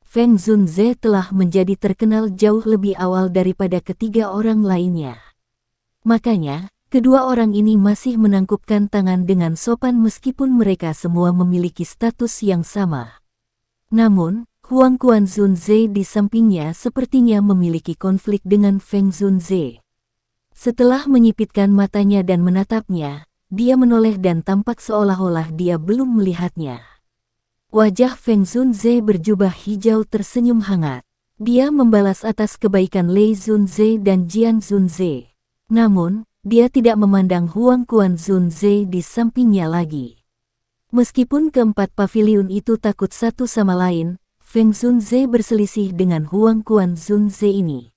Feng Zunze telah menjadi terkenal jauh lebih awal daripada ketiga orang lainnya. Makanya, kedua orang ini masih menangkupkan tangan dengan sopan meskipun mereka semua memiliki status yang sama. Namun, Huang Quan Zunze di sampingnya sepertinya memiliki konflik dengan Feng Zunze. Setelah menyipitkan matanya dan menatapnya, dia menoleh dan tampak seolah-olah dia belum melihatnya. Wajah Feng Zunze berjubah hijau tersenyum hangat. Dia membalas atas kebaikan Lei Zunze dan Jian Zunze. Namun, dia tidak memandang Huang Quan Zunze di sampingnya lagi. Meskipun keempat paviliun itu takut satu sama lain, Feng Zunze berselisih dengan Huang Quan Zunze ini.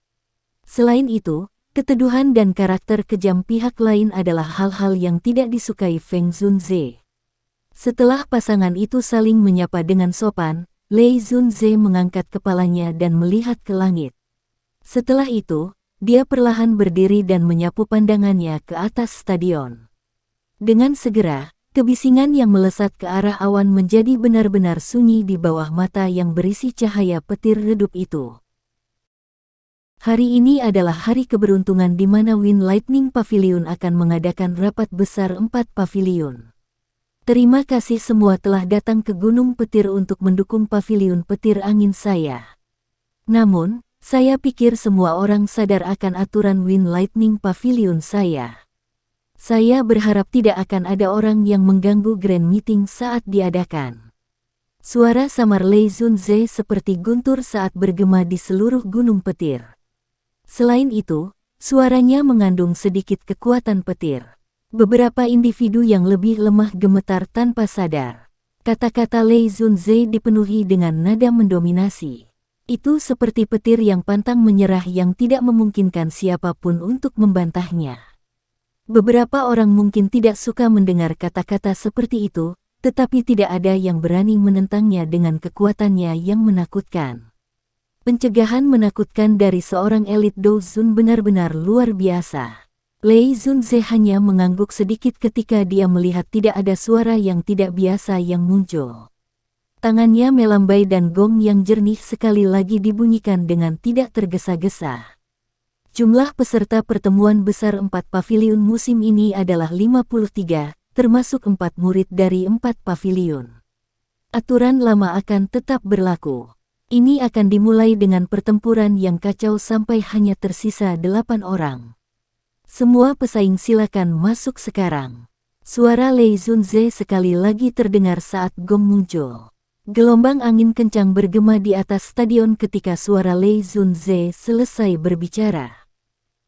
Selain itu, keteduhan dan karakter kejam pihak lain adalah hal-hal yang tidak disukai Feng Zunze. Setelah pasangan itu saling menyapa dengan sopan, Lei Zunze mengangkat kepalanya dan melihat ke langit. Setelah itu, dia perlahan berdiri dan menyapu pandangannya ke atas stadion. Dengan segera, kebisingan yang melesat ke arah awan menjadi benar-benar sunyi di bawah mata yang berisi cahaya petir redup itu. Hari ini adalah hari keberuntungan di mana Wind Lightning Pavilion akan mengadakan rapat besar 4 pavilion. Terima kasih semua telah datang ke Gunung Petir untuk mendukung pavilion petir angin saya. Namun, saya pikir semua orang sadar akan aturan Wind Lightning Pavilion saya. Saya berharap tidak akan ada orang yang mengganggu Grand Meeting saat diadakan. Suara samar Lei Zunze seperti guntur saat bergema di seluruh Gunung Petir. Selain itu, suaranya mengandung sedikit kekuatan petir. Beberapa individu yang lebih lemah gemetar tanpa sadar. Kata-kata Lei Zunze dipenuhi dengan nada mendominasi. Itu seperti petir yang pantang menyerah yang tidak memungkinkan siapapun untuk membantahnya. Beberapa orang mungkin tidak suka mendengar kata-kata seperti itu, tetapi tidak ada yang berani menentangnya dengan kekuatannya yang menakutkan. Pencegahan menakutkan dari seorang elit Douzun benar-benar luar biasa. Lei Zunze hanya mengangguk sedikit ketika dia melihat tidak ada suara yang tidak biasa yang muncul. Tangannya melambai dan gong yang jernih sekali lagi dibunyikan dengan tidak tergesa-gesa. Jumlah peserta pertemuan besar 4 pavilion musim ini adalah 53, termasuk 4 murid dari 4 pavilion. Aturan lama akan tetap berlaku. Ini akan dimulai dengan pertempuran yang kacau sampai hanya tersisa 8 orang. Semua pesaing silakan masuk sekarang. Suara Lei Zunze sekali lagi terdengar saat gong muncul. Gelombang angin kencang bergema di atas stadion ketika suara Lei Zunze selesai berbicara.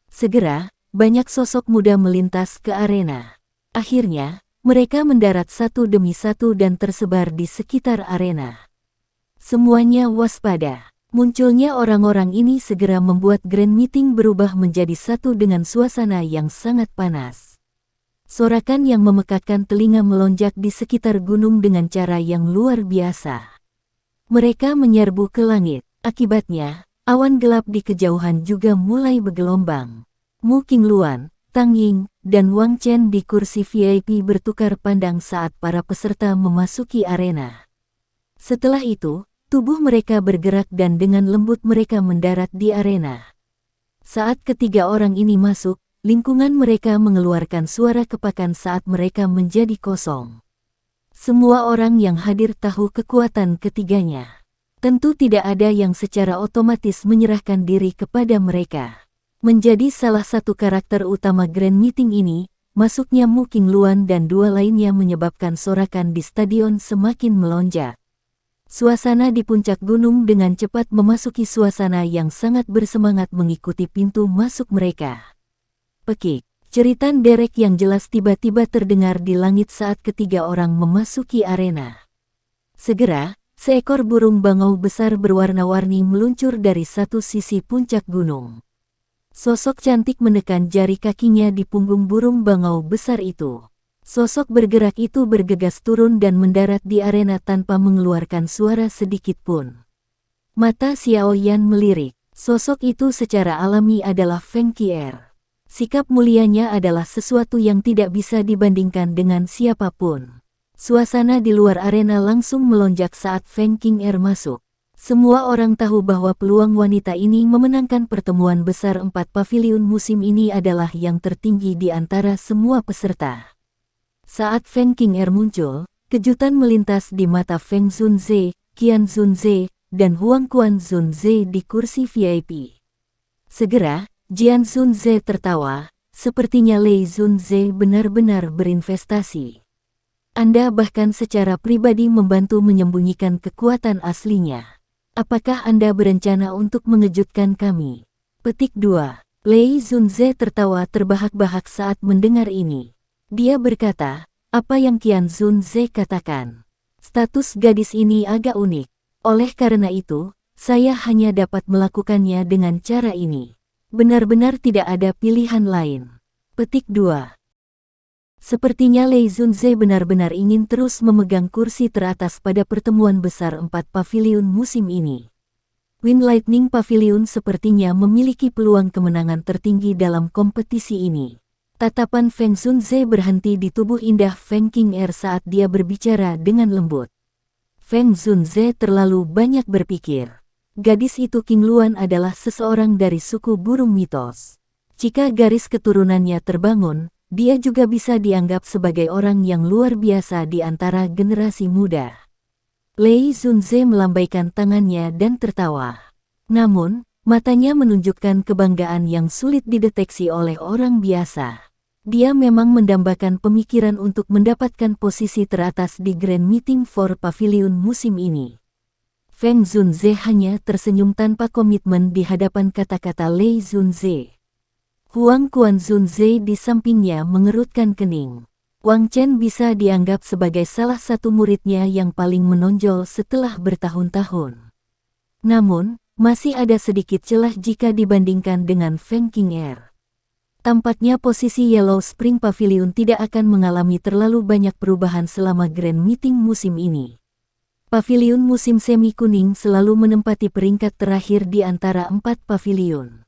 Segera, banyak sosok muda melintas ke arena. Akhirnya, mereka mendarat satu demi satu dan tersebar di sekitar arena. Semuanya waspada. Munculnya orang-orang ini segera membuat Grand Meeting berubah menjadi satu dengan suasana yang sangat panas. Sorakan yang memekakkan telinga melonjak di sekitar gunung dengan cara yang luar biasa. Mereka menyerbu ke langit. Akibatnya, awan gelap di kejauhan juga mulai bergelombang. Mu Qingluan, Tang Ying, dan Wang Chen di kursi VIP bertukar pandang saat para peserta memasuki arena. Setelah itu, tubuh mereka bergerak dan dengan lembut mereka mendarat di arena. Saat ketiga orang ini masuk, lingkungan mereka mengeluarkan suara kepakan saat mereka menjadi kosong. Semua orang yang hadir tahu kekuatan ketiganya. Tentu tidak ada yang secara otomatis menyerahkan diri kepada mereka. Menjadi salah satu karakter utama Grand Meeting ini, masuknya Mu Qingluan dan dua lainnya menyebabkan sorakan di stadion semakin melonjak. Suasana di puncak gunung dengan cepat memasuki suasana yang sangat bersemangat mengikuti pintu masuk mereka. Pekik, ceritan derek yang jelas tiba-tiba terdengar di langit saat ketiga orang memasuki arena. Segera, seekor burung bangau besar berwarna-warni meluncur dari satu sisi puncak gunung. Sosok cantik menekan jari kakinya di punggung burung bangau besar itu. Sosok bergerak itu bergegas turun dan mendarat di arena tanpa mengeluarkan suara sedikit pun. Mata Xiao Yan melirik. Sosok itu secara alami adalah Feng Qier. Sikap mulianya adalah sesuatu yang tidak bisa dibandingkan dengan siapapun. Suasana di luar arena langsung melonjak saat Feng Qier masuk. Semua orang tahu bahwa peluang wanita ini memenangkan pertemuan besar 4 paviliun musim ini adalah yang tertinggi di antara semua peserta. Saat Feng Qier muncul, kejutan melintas di mata Feng Zunze, Qian Zunze, dan Huang Quan Zunze di kursi VIP. Segera, Jian Zunze tertawa, sepertinya Lei Zunze benar-benar berinvestasi. Anda bahkan secara pribadi membantu menyembunyikan kekuatan aslinya. Apakah Anda berencana untuk mengejutkan kami? Petik 2. Lei Zunze tertawa terbahak-bahak saat mendengar ini. Dia berkata, apa yang Qian Zunze katakan. Status gadis ini agak unik. Oleh karena itu, saya hanya dapat melakukannya dengan cara ini. Benar-benar tidak ada pilihan lain. Petik 2. Sepertinya Lei Zunze benar-benar ingin terus memegang kursi teratas pada pertemuan besar 4 paviliun musim ini. Wind Lightning Pavilion sepertinya memiliki peluang kemenangan tertinggi dalam kompetisi ini. Tatapan Feng Zunze berhenti di tubuh indah Feng Qier saat dia berbicara dengan lembut. Feng Zunze terlalu banyak berpikir. Gadis itu Qingluan adalah seseorang dari suku burung mitos. Jika garis keturunannya terbangun, dia juga bisa dianggap sebagai orang yang luar biasa di antara generasi muda. Lei Zunze melambaikan tangannya dan tertawa. Namun, matanya menunjukkan kebanggaan yang sulit dideteksi oleh orang biasa. Dia memang mendambakan pemikiran untuk mendapatkan posisi teratas di Grand Meeting for Pavilion musim ini. Feng Zunze hanya tersenyum tanpa komitmen di hadapan kata-kata Lei Zunze. Huang Quan Zunze di sampingnya mengerutkan kening. Wang Chen bisa dianggap sebagai salah satu muridnya yang paling menonjol setelah bertahun-tahun. Namun, masih ada sedikit celah jika dibandingkan dengan Feng Qier. Tampaknya posisi Yellow Spring Pavilion tidak akan mengalami terlalu banyak perubahan selama Grand Meeting musim ini. Paviliun musim semi kuning selalu menempati peringkat terakhir di antara 4 paviliun.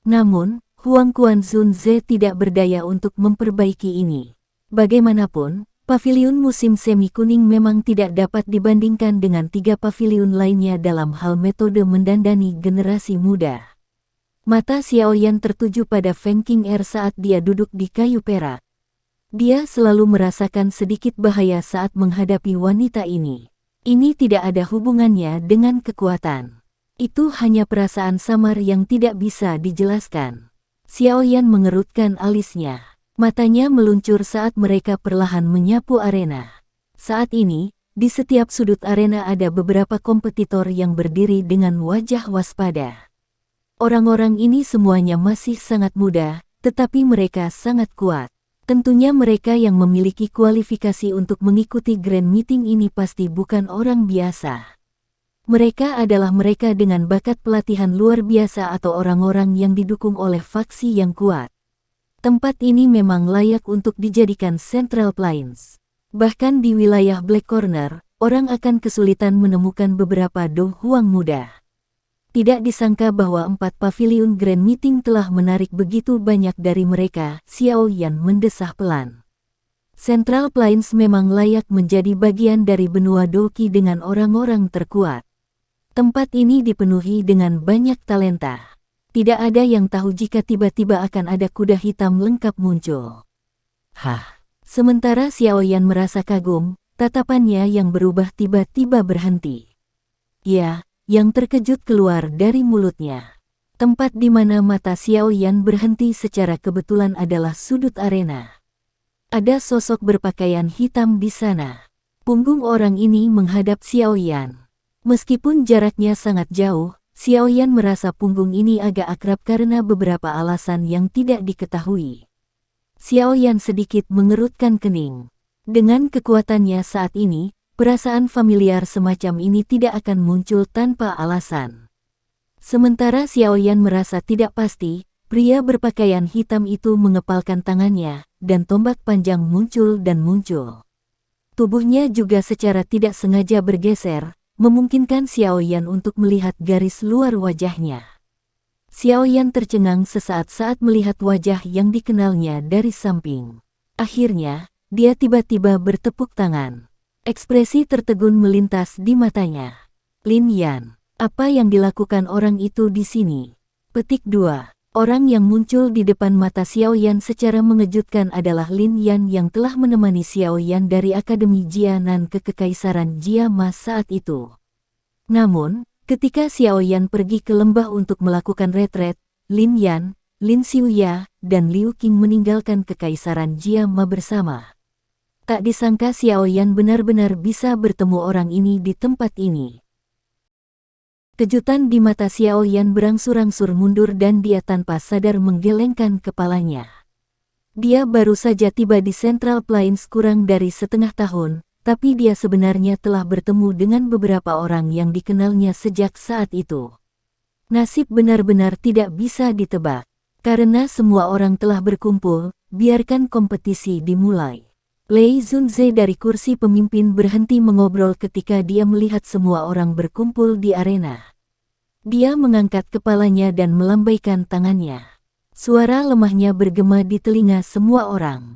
Namun, Huang Quan Zunze tidak berdaya untuk memperbaiki ini. Bagaimanapun, paviliun musim semi kuning memang tidak dapat dibandingkan dengan 3 paviliun lainnya dalam hal metode mendandani generasi muda. Mata Xiao Yan tertuju pada Feng Qier saat dia duduk di kayu perak. Dia selalu merasakan sedikit bahaya saat menghadapi wanita ini. Ini tidak ada hubungannya dengan kekuatan. Itu hanya perasaan samar yang tidak bisa dijelaskan. Xiao Yan mengerutkan alisnya. Matanya meluncur saat mereka perlahan menyapu arena. Saat ini, di setiap sudut arena ada beberapa kompetitor yang berdiri dengan wajah waspada. Orang-orang ini semuanya masih sangat muda, tetapi mereka sangat kuat. Tentunya mereka yang memiliki kualifikasi untuk mengikuti Grand Meeting ini pasti bukan orang biasa. Mereka adalah mereka dengan bakat pelatihan luar biasa atau orang-orang yang didukung oleh faksi yang kuat. Tempat ini memang layak untuk dijadikan Central Plains. Bahkan di wilayah Black Corner, orang akan kesulitan menemukan beberapa Do Huang muda. Tidak disangka bahwa 4 paviliun Grand Meeting telah menarik begitu banyak dari mereka, Xiao Yan mendesah pelan. Central Plains memang layak menjadi bagian dari benua Doqi dengan orang-orang terkuat. Tempat ini dipenuhi dengan banyak talenta. Tidak ada yang tahu jika tiba-tiba akan ada kuda hitam lengkap muncul. Sementara Xiao Yan merasa kagum, tatapannya yang berubah tiba-tiba berhenti. Ya, yang terkejut keluar dari mulutnya. Tempat di mana mata Xiao Yan berhenti secara kebetulan adalah sudut arena. Ada sosok berpakaian hitam di sana. Punggung orang ini menghadap Xiao Yan. Meskipun jaraknya sangat jauh, Xiao Yan merasa punggung ini agak akrab karena beberapa alasan yang tidak diketahui. Xiao Yan sedikit mengerutkan kening. Dengan kekuatannya saat ini, perasaan familiar semacam ini tidak akan muncul tanpa alasan. Sementara Xiao Yan merasa tidak pasti, pria berpakaian hitam itu mengepalkan tangannya, dan tombak panjang muncul dan muncul. Tubuhnya juga secara tidak sengaja bergeser, memungkinkan Xiao Yan untuk melihat garis luar wajahnya. Xiao Yan tercengang sesaat saat melihat wajah yang dikenalnya dari samping. Akhirnya, dia tiba-tiba bertepuk tangan. Ekspresi tertegun melintas di matanya. Lin Yan, apa yang dilakukan orang itu di sini? Petik 2. Orang yang muncul di depan mata Xiao Yan secara mengejutkan adalah Lin Yan yang telah menemani Xiao Yan dari Akademi Jianan ke Kekaisaran Jia Ma saat itu. Namun, ketika Xiao Yan pergi ke lembah untuk melakukan retret, Lin Yan, Lin Xiuya, dan Liu Qing meninggalkan Kekaisaran Jia Ma bersama. Tak disangka Xiao Yan benar-benar bisa bertemu orang ini di tempat ini. Kejutan di mata Xiao Yan berangsur-angsur mundur dan dia tanpa sadar menggelengkan kepalanya. Dia baru saja tiba di Central Plains kurang dari setengah tahun, tapi dia sebenarnya telah bertemu dengan beberapa orang yang dikenalnya sejak saat itu. Nasib benar-benar tidak bisa ditebak. Karena semua orang telah berkumpul, biarkan kompetisi dimulai. Lei Zunze dari kursi pemimpin berhenti mengobrol ketika dia melihat semua orang berkumpul di arena. Dia mengangkat kepalanya dan melambaikan tangannya. Suara lemahnya bergema di telinga semua orang.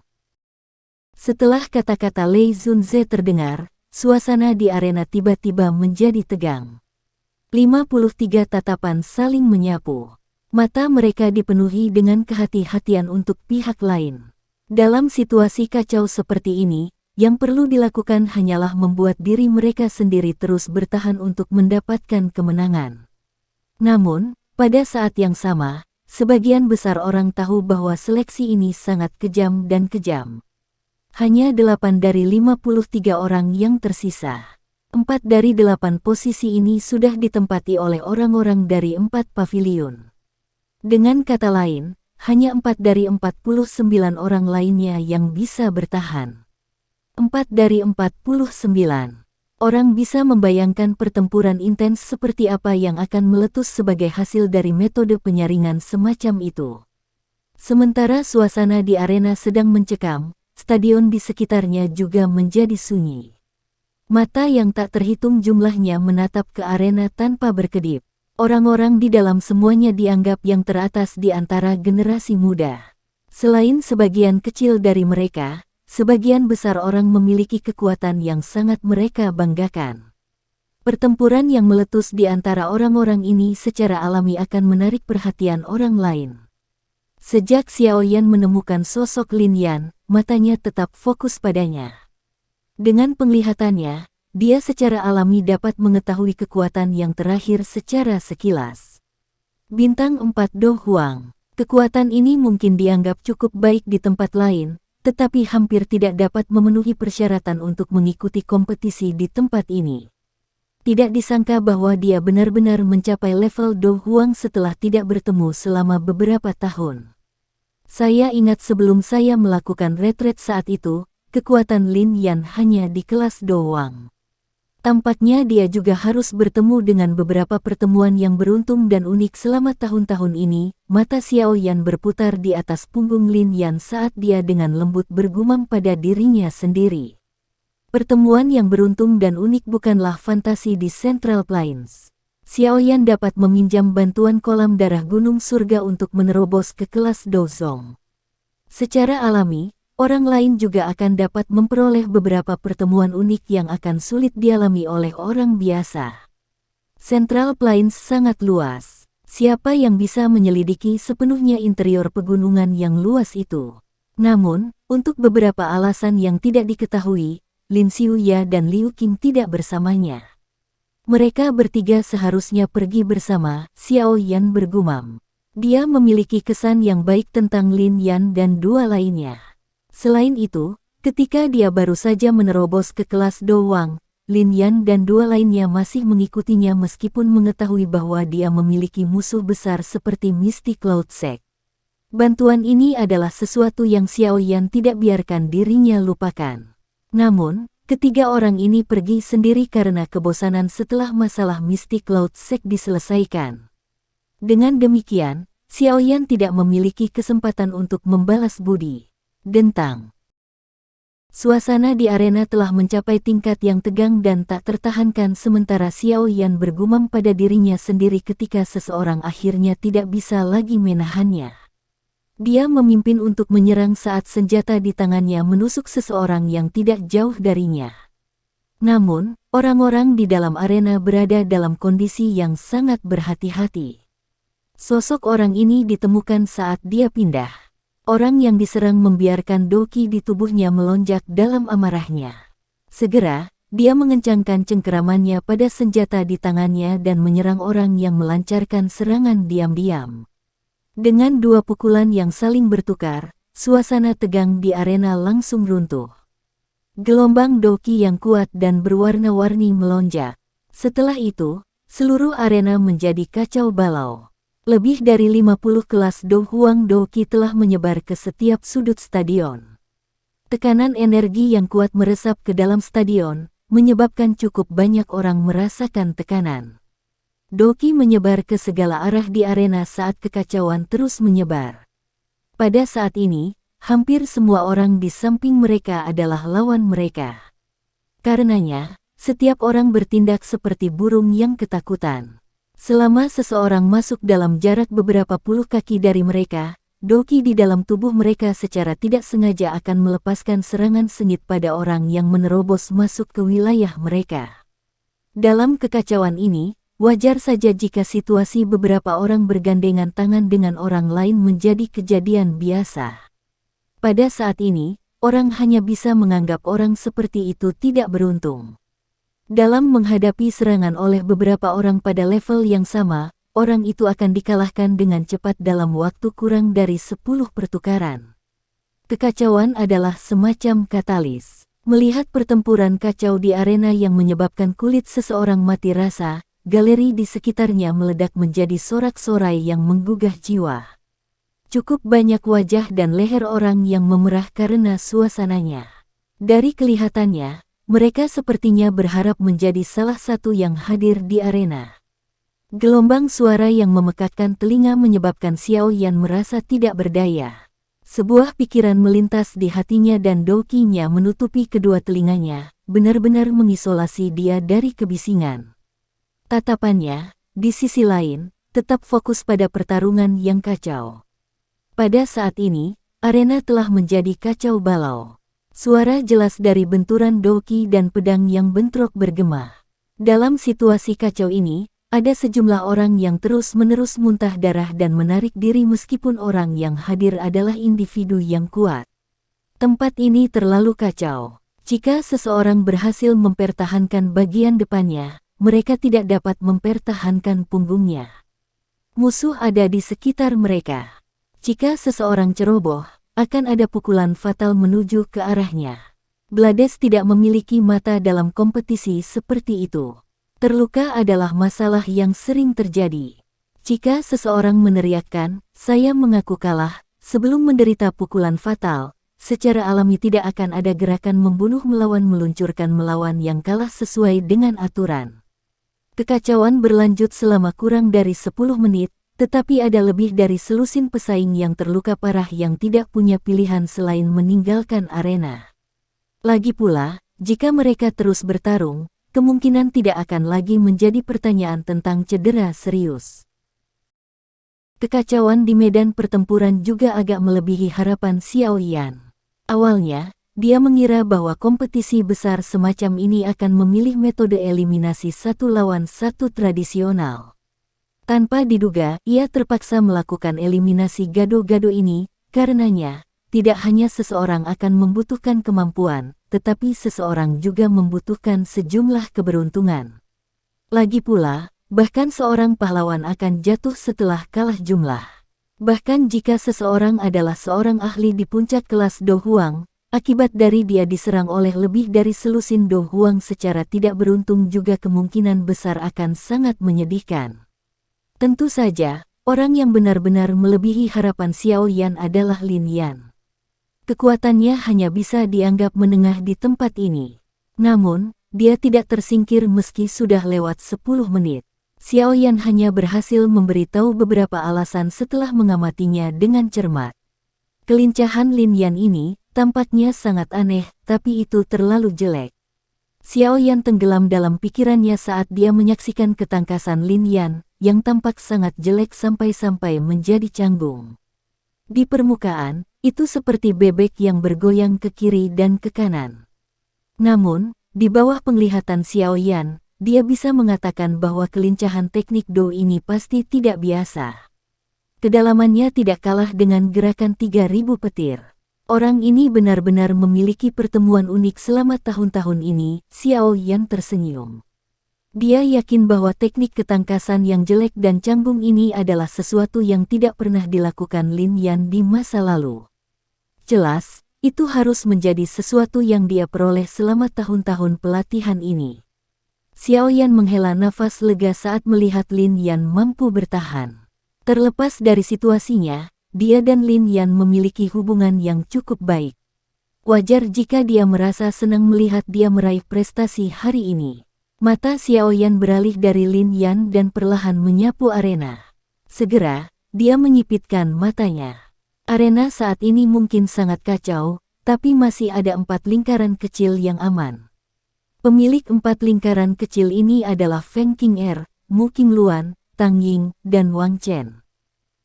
Setelah kata-kata Lei Zunze terdengar, suasana di arena tiba-tiba menjadi tegang. 53 tatapan saling menyapu. Mata mereka dipenuhi dengan kehati-hatian untuk pihak lain. Dalam situasi kacau seperti ini, yang perlu dilakukan hanyalah membuat diri mereka sendiri terus bertahan untuk mendapatkan kemenangan. Namun, pada saat yang sama, sebagian besar orang tahu bahwa seleksi ini sangat kejam dan kejam. Hanya 8 dari 53 orang yang tersisa. 4 dari 8 posisi ini sudah ditempati oleh orang-orang dari 4 paviliun. Dengan kata lain, hanya 4 dari 49 orang lainnya yang bisa bertahan. 4 dari 49 orang bisa membayangkan pertempuran intens seperti apa yang akan meletus sebagai hasil dari metode penyaringan semacam itu. Sementara suasana di arena sedang mencekam, stadion di sekitarnya juga menjadi sunyi. Mata yang tak terhitung jumlahnya menatap ke arena tanpa berkedip. Orang-orang di dalam semuanya dianggap yang teratas di antara generasi muda. Selain sebagian kecil dari mereka, sebagian besar orang memiliki kekuatan yang sangat mereka banggakan. Pertempuran yang meletus di antara orang-orang ini secara alami akan menarik perhatian orang lain. Sejak Xiao Yan menemukan sosok Lin Yan, matanya tetap fokus padanya. Dengan penglihatannya, dia secara alami dapat mengetahui kekuatan yang terakhir secara sekilas. Bintang 4 Do Huang. Kekuatan ini mungkin dianggap cukup baik di tempat lain, tetapi hampir tidak dapat memenuhi persyaratan untuk mengikuti kompetisi di tempat ini. Tidak disangka bahwa dia benar-benar mencapai level Do Huang setelah tidak bertemu selama beberapa tahun. Saya ingat sebelum saya melakukan retret saat itu, kekuatan Lin Yan hanya di kelas doang. Tampaknya dia juga harus bertemu dengan beberapa pertemuan yang beruntung dan unik selama tahun-tahun ini. Mata Xiao Yan berputar di atas punggung Lin Yan saat dia dengan lembut bergumam pada dirinya sendiri. Pertemuan yang beruntung dan unik bukanlah fantasi di Central Plains. Xiao Yan dapat meminjam bantuan kolam darah gunung surga untuk menerobos ke kelas Dozong. Secara alami, orang lain juga akan dapat memperoleh beberapa pertemuan unik yang akan sulit dialami oleh orang biasa. Central Plains sangat luas. Siapa yang bisa menyelidiki sepenuhnya interior pegunungan yang luas itu? Namun, untuk beberapa alasan yang tidak diketahui, Lin Xiuya dan Liu Qing tidak bersamanya. Mereka bertiga seharusnya pergi bersama, Xiao Yan bergumam. Dia memiliki kesan yang baik tentang Lin Yan dan dua lainnya. Selain itu, ketika dia baru saja menerobos ke kelas Dowang, Lin Yan dan dua lainnya masih mengikutinya meskipun mengetahui bahwa dia memiliki musuh besar seperti Misty Cloud Sect. Bantuan ini adalah sesuatu yang Xiao Yan tidak biarkan dirinya lupakan. Namun, ketiga orang ini pergi sendiri karena kebosanan setelah masalah Misty Cloud Sect diselesaikan. Dengan demikian, Xiao Yan tidak memiliki kesempatan untuk membalas budi. Dentang. Suasana di arena telah mencapai tingkat yang tegang dan tak tertahankan sementara Xiao Yan bergumam pada dirinya sendiri ketika seseorang akhirnya tidak bisa lagi menahannya. Dia memimpin untuk menyerang saat senjata di tangannya menusuk seseorang yang tidak jauh darinya. Namun, orang-orang di dalam arena berada dalam kondisi yang sangat berhati-hati. Sosok orang ini ditemukan saat dia pindah. Orang yang diserang membiarkan doki di tubuhnya melonjak dalam amarahnya. Segera, dia mengencangkan cengkeramannya pada senjata di tangannya dan menyerang orang yang melancarkan serangan diam-diam. Dengan dua pukulan yang saling bertukar, suasana tegang di arena langsung runtuh. Gelombang doki yang kuat dan berwarna-warni melonjak. Setelah itu, seluruh arena menjadi kacau balau. Lebih dari 50 kelas Do Huang Doki telah menyebar ke setiap sudut stadion. Tekanan energi yang kuat meresap ke dalam stadion, menyebabkan cukup banyak orang merasakan tekanan. Doki menyebar ke segala arah di arena saat kekacauan terus menyebar. Pada saat ini, hampir semua orang di samping mereka adalah lawan mereka. Karenanya, setiap orang bertindak seperti burung yang ketakutan. Selama seseorang masuk dalam jarak beberapa puluh kaki dari mereka, doki di dalam tubuh mereka secara tidak sengaja akan melepaskan serangan sengit pada orang yang menerobos masuk ke wilayah mereka. Dalam kekacauan ini, wajar saja jika situasi beberapa orang bergandengan tangan dengan orang lain menjadi kejadian biasa. Pada saat ini, orang hanya bisa menganggap orang seperti itu tidak beruntung. Dalam menghadapi serangan oleh beberapa orang pada level yang sama, orang itu akan dikalahkan dengan cepat dalam waktu kurang dari 10 pertukaran. Kekacauan adalah semacam katalis. Melihat pertempuran kacau di arena yang menyebabkan kulit seseorang mati rasa, galeri di sekitarnya meledak menjadi sorak-sorai yang menggugah jiwa. Cukup banyak wajah dan leher orang yang memerah karena suasananya. Dari kelihatannya, mereka sepertinya berharap menjadi salah satu yang hadir di arena. Gelombang suara yang memekakkan telinga menyebabkan Xiao Yan merasa tidak berdaya. Sebuah pikiran melintas di hatinya dan dokinya menutupi kedua telinganya, benar-benar mengisolasi dia dari kebisingan. Tatapannya, di sisi lain, tetap fokus pada pertarungan yang kacau. Pada saat ini, arena telah menjadi kacau balau. Suara jelas dari benturan doki dan pedang yang bentrok bergema. Dalam situasi kacau ini, ada sejumlah orang yang terus-menerus muntah darah dan menarik diri meskipun orang yang hadir adalah individu yang kuat. Tempat ini terlalu kacau. Jika seseorang berhasil mempertahankan bagian depannya, mereka tidak dapat mempertahankan punggungnya. Musuh ada di sekitar mereka. Jika seseorang ceroboh, akan ada pukulan fatal menuju ke arahnya. Blades tidak memiliki mata dalam kompetisi seperti itu. Terluka adalah masalah yang sering terjadi. Jika seseorang meneriakkan, "Saya mengaku kalah," sebelum menderita pukulan fatal, secara alami tidak akan ada gerakan membunuh melawan meluncurkan melawan yang kalah sesuai dengan aturan. Kekacauan berlanjut selama kurang dari 10 menit, tetapi ada lebih dari selusin pesaing yang terluka parah yang tidak punya pilihan selain meninggalkan arena. Lagi pula, jika mereka terus bertarung, kemungkinan tidak akan lagi menjadi pertanyaan tentang cedera serius. Kekacauan di medan pertempuran juga agak melebihi harapan Xiao Yan. Awalnya, dia mengira bahwa kompetisi besar semacam ini akan memilih metode eliminasi satu lawan satu tradisional. Tanpa diduga, ia terpaksa melakukan eliminasi gado-gado ini, karenanya, tidak hanya seseorang akan membutuhkan kemampuan, tetapi seseorang juga membutuhkan sejumlah keberuntungan. Lagi pula, bahkan seorang pahlawan akan jatuh setelah kalah jumlah. Bahkan jika seseorang adalah seorang ahli di puncak kelas Do Huang, akibat dari dia diserang oleh lebih dari selusin Do Huang secara tidak beruntung juga kemungkinan besar akan sangat menyedihkan. Tentu saja, orang yang benar-benar melebihi harapan Xiao Yan adalah Lin Yan. Kekuatannya hanya bisa dianggap menengah di tempat ini. Namun, dia tidak tersingkir meski sudah lewat 10 menit. Xiao Yan hanya berhasil memberitahu beberapa alasan setelah mengamatinya dengan cermat. Kelincahan Lin Yan ini tampaknya sangat aneh, tapi itu terlalu jelek. Xiao Yan tenggelam dalam pikirannya saat dia menyaksikan ketangkasan Lin Yan, yang tampak sangat jelek sampai-sampai menjadi canggung. Di permukaan, itu seperti bebek yang bergoyang ke kiri dan ke kanan. Namun, di bawah penglihatan Xiao Yan, dia bisa mengatakan bahwa kelincahan teknik Do ini pasti tidak biasa. Kedalamannya tidak kalah dengan gerakan 3000 petir. Orang ini benar-benar memiliki pertemuan unik selama tahun-tahun ini, Xiao Yan tersenyum. Dia yakin bahwa teknik ketangkasan yang jelek dan canggung ini adalah sesuatu yang tidak pernah dilakukan Lin Yan di masa lalu. Jelas, itu harus menjadi sesuatu yang dia peroleh selama tahun-tahun pelatihan ini. Xiao Yan menghela nafas lega saat melihat Lin Yan mampu bertahan. Terlepas dari situasinya, dia dan Lin Yan memiliki hubungan yang cukup baik. Wajar jika dia merasa senang melihat dia meraih prestasi hari ini. Mata Xiao Yan beralih dari Lin Yan dan perlahan menyapu arena. Segera, dia menyipitkan matanya. Arena saat ini mungkin sangat kacau, tapi masih ada 4 lingkaran kecil yang aman. Pemilik 4 lingkaran kecil ini adalah Feng Qing'er, Mu Qingluan, Tang Ying, dan Wang Chen.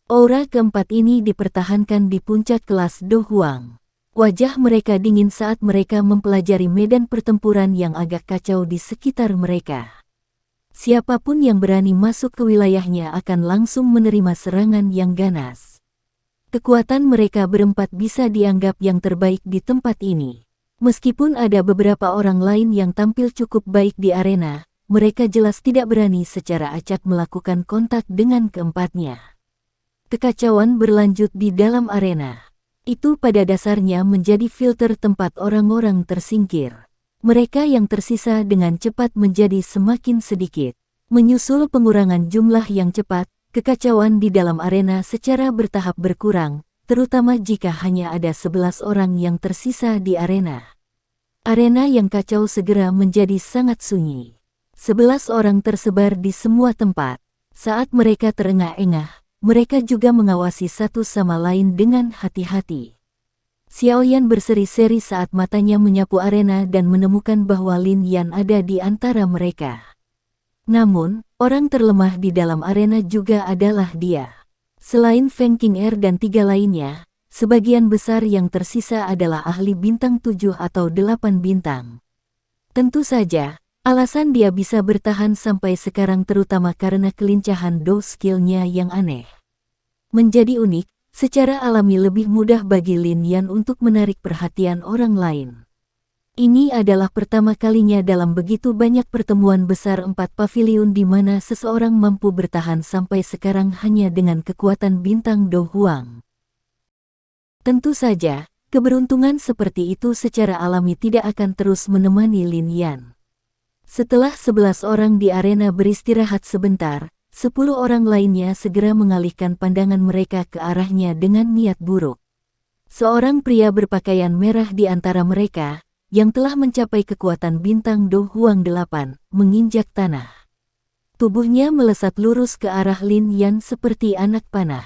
Aura keempat ini dipertahankan di puncak kelas Do Huang. Wajah mereka dingin saat mereka mempelajari medan pertempuran yang agak kacau di sekitar mereka. Siapapun yang berani masuk ke wilayahnya akan langsung menerima serangan yang ganas. Kekuatan mereka berempat bisa dianggap yang terbaik di tempat ini. Meskipun ada beberapa orang lain yang tampil cukup baik di arena, mereka jelas tidak berani secara acak melakukan kontak dengan keempatnya. Kekacauan berlanjut di dalam arena. Itu pada dasarnya menjadi filter tempat orang-orang tersingkir. Mereka yang tersisa dengan cepat menjadi semakin sedikit. Menyusul pengurangan jumlah yang cepat, kekacauan di dalam arena secara bertahap berkurang, terutama jika hanya ada 11 orang yang tersisa di arena. Arena yang kacau segera menjadi sangat sunyi. 11 orang tersebar di semua tempat. Saat mereka terengah-engah, mereka juga mengawasi satu sama lain dengan hati-hati. Xiao Yan berseri-seri saat matanya menyapu arena dan menemukan bahwa Lin Yan ada di antara mereka. Namun, orang terlemah di dalam arena juga adalah dia. Selain Feng Qing'er dan 3 lainnya, sebagian besar yang tersisa adalah ahli bintang 7 atau 8 bintang. Tentu saja, alasan dia bisa bertahan sampai sekarang terutama karena kelincahan Do skill-nya yang aneh. Menjadi unik, secara alami lebih mudah bagi Lin Yan untuk menarik perhatian orang lain. Ini adalah pertama kalinya dalam begitu banyak pertemuan besar 4 paviliun di mana seseorang mampu bertahan sampai sekarang hanya dengan kekuatan bintang Do Huang. Tentu saja, keberuntungan seperti itu secara alami tidak akan terus menemani Lin Yan. Setelah 11 orang di arena beristirahat sebentar, 10 orang lainnya segera mengalihkan pandangan mereka ke arahnya dengan niat buruk. Seorang pria berpakaian merah di antara mereka, yang telah mencapai kekuatan bintang Do Huang 8, menginjak tanah. Tubuhnya melesat lurus ke arah Lin Yan seperti anak panah.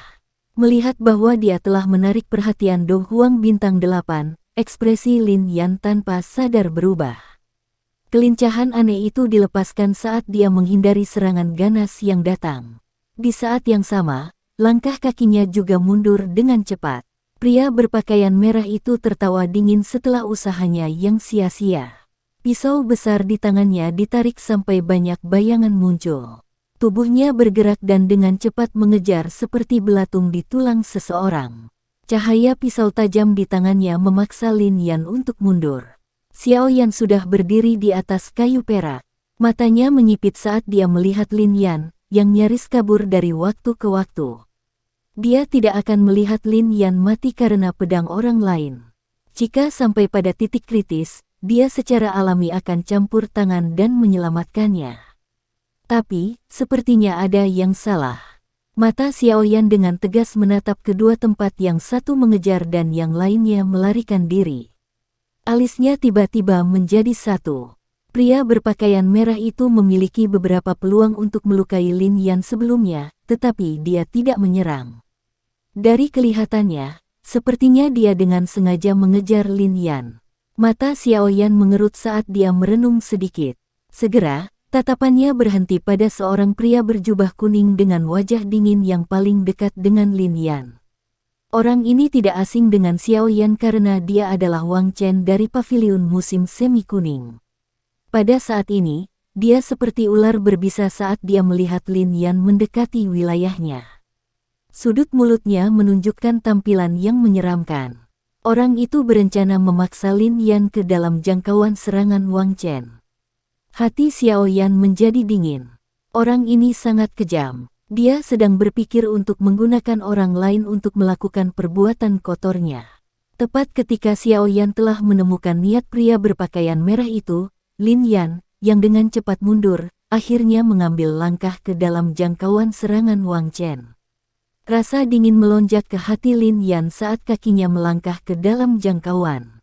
Melihat bahwa dia telah menarik perhatian Do Huang bintang 8, ekspresi Lin Yan tanpa sadar berubah. Kelincahan aneh itu dilepaskan saat dia menghindari serangan ganas yang datang. Di saat yang sama, langkah kakinya juga mundur dengan cepat. Pria berpakaian merah itu tertawa dingin setelah usahanya yang sia-sia. Pisau besar di tangannya ditarik sampai banyak bayangan muncul. Tubuhnya bergerak dan dengan cepat mengejar seperti belatung di tulang seseorang. Cahaya pisau tajam di tangannya memaksa Lin Yan untuk mundur. Xiao Yan sudah berdiri di atas kayu perak. Matanya menyipit saat dia melihat Lin Yan, yang nyaris kabur dari waktu ke waktu. Dia tidak akan melihat Lin Yan mati karena pedang orang lain. Jika sampai pada titik kritis, dia secara alami akan campur tangan dan menyelamatkannya. Tapi, sepertinya ada yang salah. Mata Xiao Yan dengan tegas menatap kedua tempat, yang satu mengejar dan yang lainnya melarikan diri. Alisnya tiba-tiba menjadi satu. Pria berpakaian merah itu memiliki beberapa peluang untuk melukai Lin Yan sebelumnya, tetapi dia tidak menyerang. Dari kelihatannya, sepertinya dia dengan sengaja mengejar Lin Yan. Mata Xiao Yan mengerut saat dia merenung sedikit. Segera, tatapannya berhenti pada seorang pria berjubah kuning dengan wajah dingin yang paling dekat dengan Lin Yan. Orang ini tidak asing dengan Xiao Yan karena dia adalah Wang Chen dari paviliun musim semi kuning. Pada saat ini, dia seperti ular berbisa saat dia melihat Lin Yan mendekati wilayahnya. Sudut mulutnya menunjukkan tampilan yang menyeramkan. Orang itu berencana memaksa Lin Yan ke dalam jangkauan serangan Wang Chen. Hati Xiao Yan menjadi dingin. Orang ini sangat kejam. Dia sedang berpikir untuk menggunakan orang lain untuk melakukan perbuatan kotornya. Tepat ketika Xiao Yan telah menemukan niat pria berpakaian merah itu, Lin Yan, yang dengan cepat mundur, akhirnya mengambil langkah ke dalam jangkauan serangan Wang Chen. Rasa dingin melonjak ke hati Lin Yan saat kakinya melangkah ke dalam jangkauan.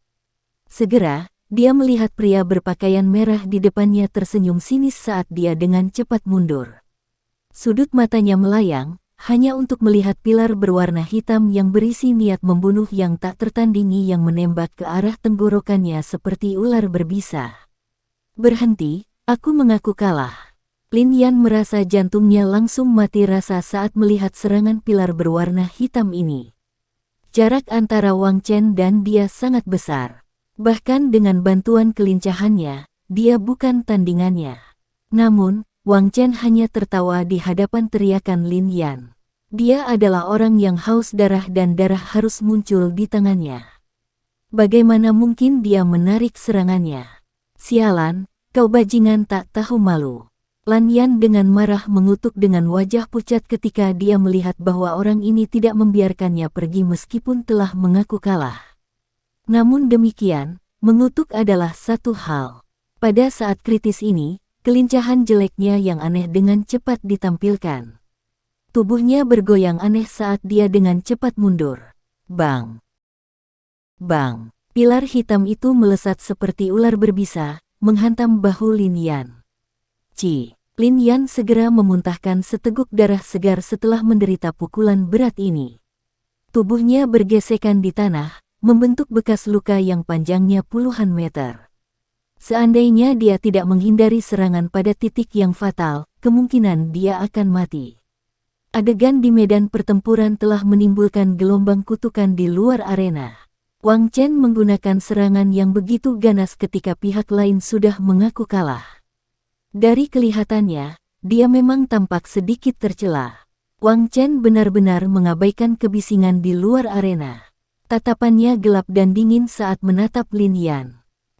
Segera, dia melihat pria berpakaian merah di depannya tersenyum sinis saat dia dengan cepat mundur. Sudut matanya melayang, hanya untuk melihat pilar berwarna hitam yang berisi niat membunuh yang tak tertandingi yang menembak ke arah tenggorokannya seperti ular berbisa. Berhenti, aku mengaku kalah. Lin Yan merasa jantungnya langsung mati rasa saat melihat serangan pilar berwarna hitam ini. Jarak antara Wang Chen dan dia sangat besar. Bahkan dengan bantuan kelincahannya, dia bukan tandingannya. Namun, Wang Chen hanya tertawa di hadapan teriakan Lin Yan. Dia adalah orang yang haus darah dan darah harus muncul di tangannya. Bagaimana mungkin dia menarik serangannya? Sialan, kau bajingan tak tahu malu. Lan Yan dengan marah mengutuk dengan wajah pucat ketika dia melihat bahwa orang ini tidak membiarkannya pergi meskipun telah mengaku kalah. Namun demikian, mengutuk adalah satu hal. Pada saat kritis ini, kelincahan jeleknya yang aneh dengan cepat ditampilkan. Tubuhnya bergoyang aneh saat dia dengan cepat mundur. Bang! Bang! Pilar hitam itu melesat seperti ular berbisa, menghantam bahu Lin Yan. Lin Yan segera memuntahkan seteguk darah segar setelah menderita pukulan berat ini. Tubuhnya bergesekan di tanah, membentuk bekas luka yang panjangnya puluhan meter. Seandainya dia tidak menghindari serangan pada titik yang fatal, kemungkinan dia akan mati. Adegan di medan pertempuran telah menimbulkan gelombang kutukan di luar arena. Wang Chen menggunakan serangan yang begitu ganas ketika pihak lain sudah mengaku kalah. Dari kelihatannya, dia memang tampak sedikit tercela. Wang Chen benar-benar mengabaikan kebisingan di luar arena. Tatapannya gelap dan dingin saat menatap Lin Yan.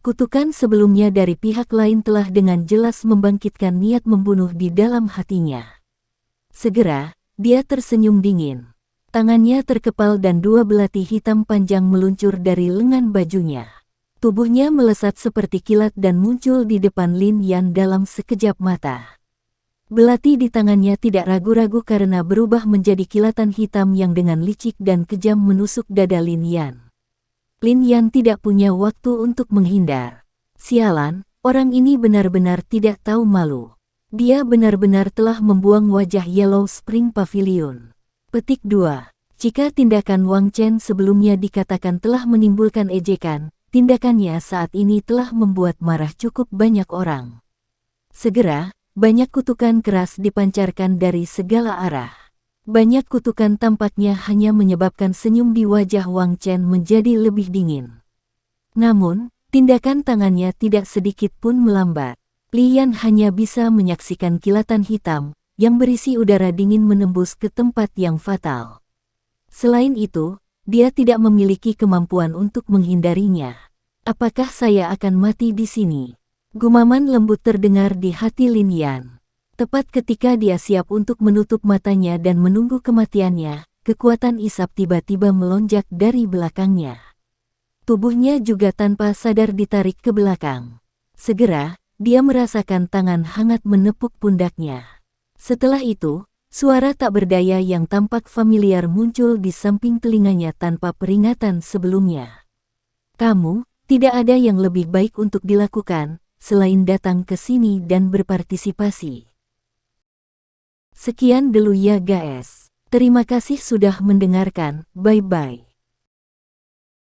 Kutukan sebelumnya dari pihak lain telah dengan jelas membangkitkan niat membunuh di dalam hatinya. Segera, dia tersenyum dingin. Tangannya terkepal dan dua belati hitam panjang meluncur dari lengan bajunya. Tubuhnya melesat seperti kilat dan muncul di depan Lin Yan dalam sekejap mata. Belati di tangannya tidak ragu-ragu karena berubah menjadi kilatan hitam yang dengan licik dan kejam menusuk dada Lin Yan. Lin Yan tidak punya waktu untuk menghindar. Sialan, orang ini benar-benar tidak tahu malu. Dia benar-benar telah membuang wajah Yellow Spring Pavilion. Petik 2. Jika tindakan Wang Chen sebelumnya dikatakan telah menimbulkan ejekan, tindakannya saat ini telah membuat marah cukup banyak orang. Segera, banyak kutukan keras dipancarkan dari segala arah. Banyak kutukan tampaknya hanya menyebabkan senyum di wajah Wang Chen menjadi lebih dingin. Namun, tindakan tangannya tidak sedikit pun melambat. Li Yan hanya bisa menyaksikan kilatan hitam yang berisi udara dingin menembus ke tempat yang fatal. Selain itu, dia tidak memiliki kemampuan untuk menghindarinya. Apakah saya akan mati di sini? Gumaman lembut terdengar di hati Lin Yan. Tepat ketika dia siap untuk menutup matanya dan menunggu kematiannya, kekuatan isap tiba-tiba melonjak dari belakangnya. Tubuhnya juga tanpa sadar ditarik ke belakang. Segera, dia merasakan tangan hangat menepuk pundaknya. Setelah itu, suara tak berdaya yang tampak familiar muncul di samping telinganya tanpa peringatan sebelumnya. Kamu, tidak ada yang lebih baik untuk dilakukan selain datang ke sini dan berpartisipasi. Sekian dulu ya guys. Terima kasih sudah mendengarkan. Bye-bye.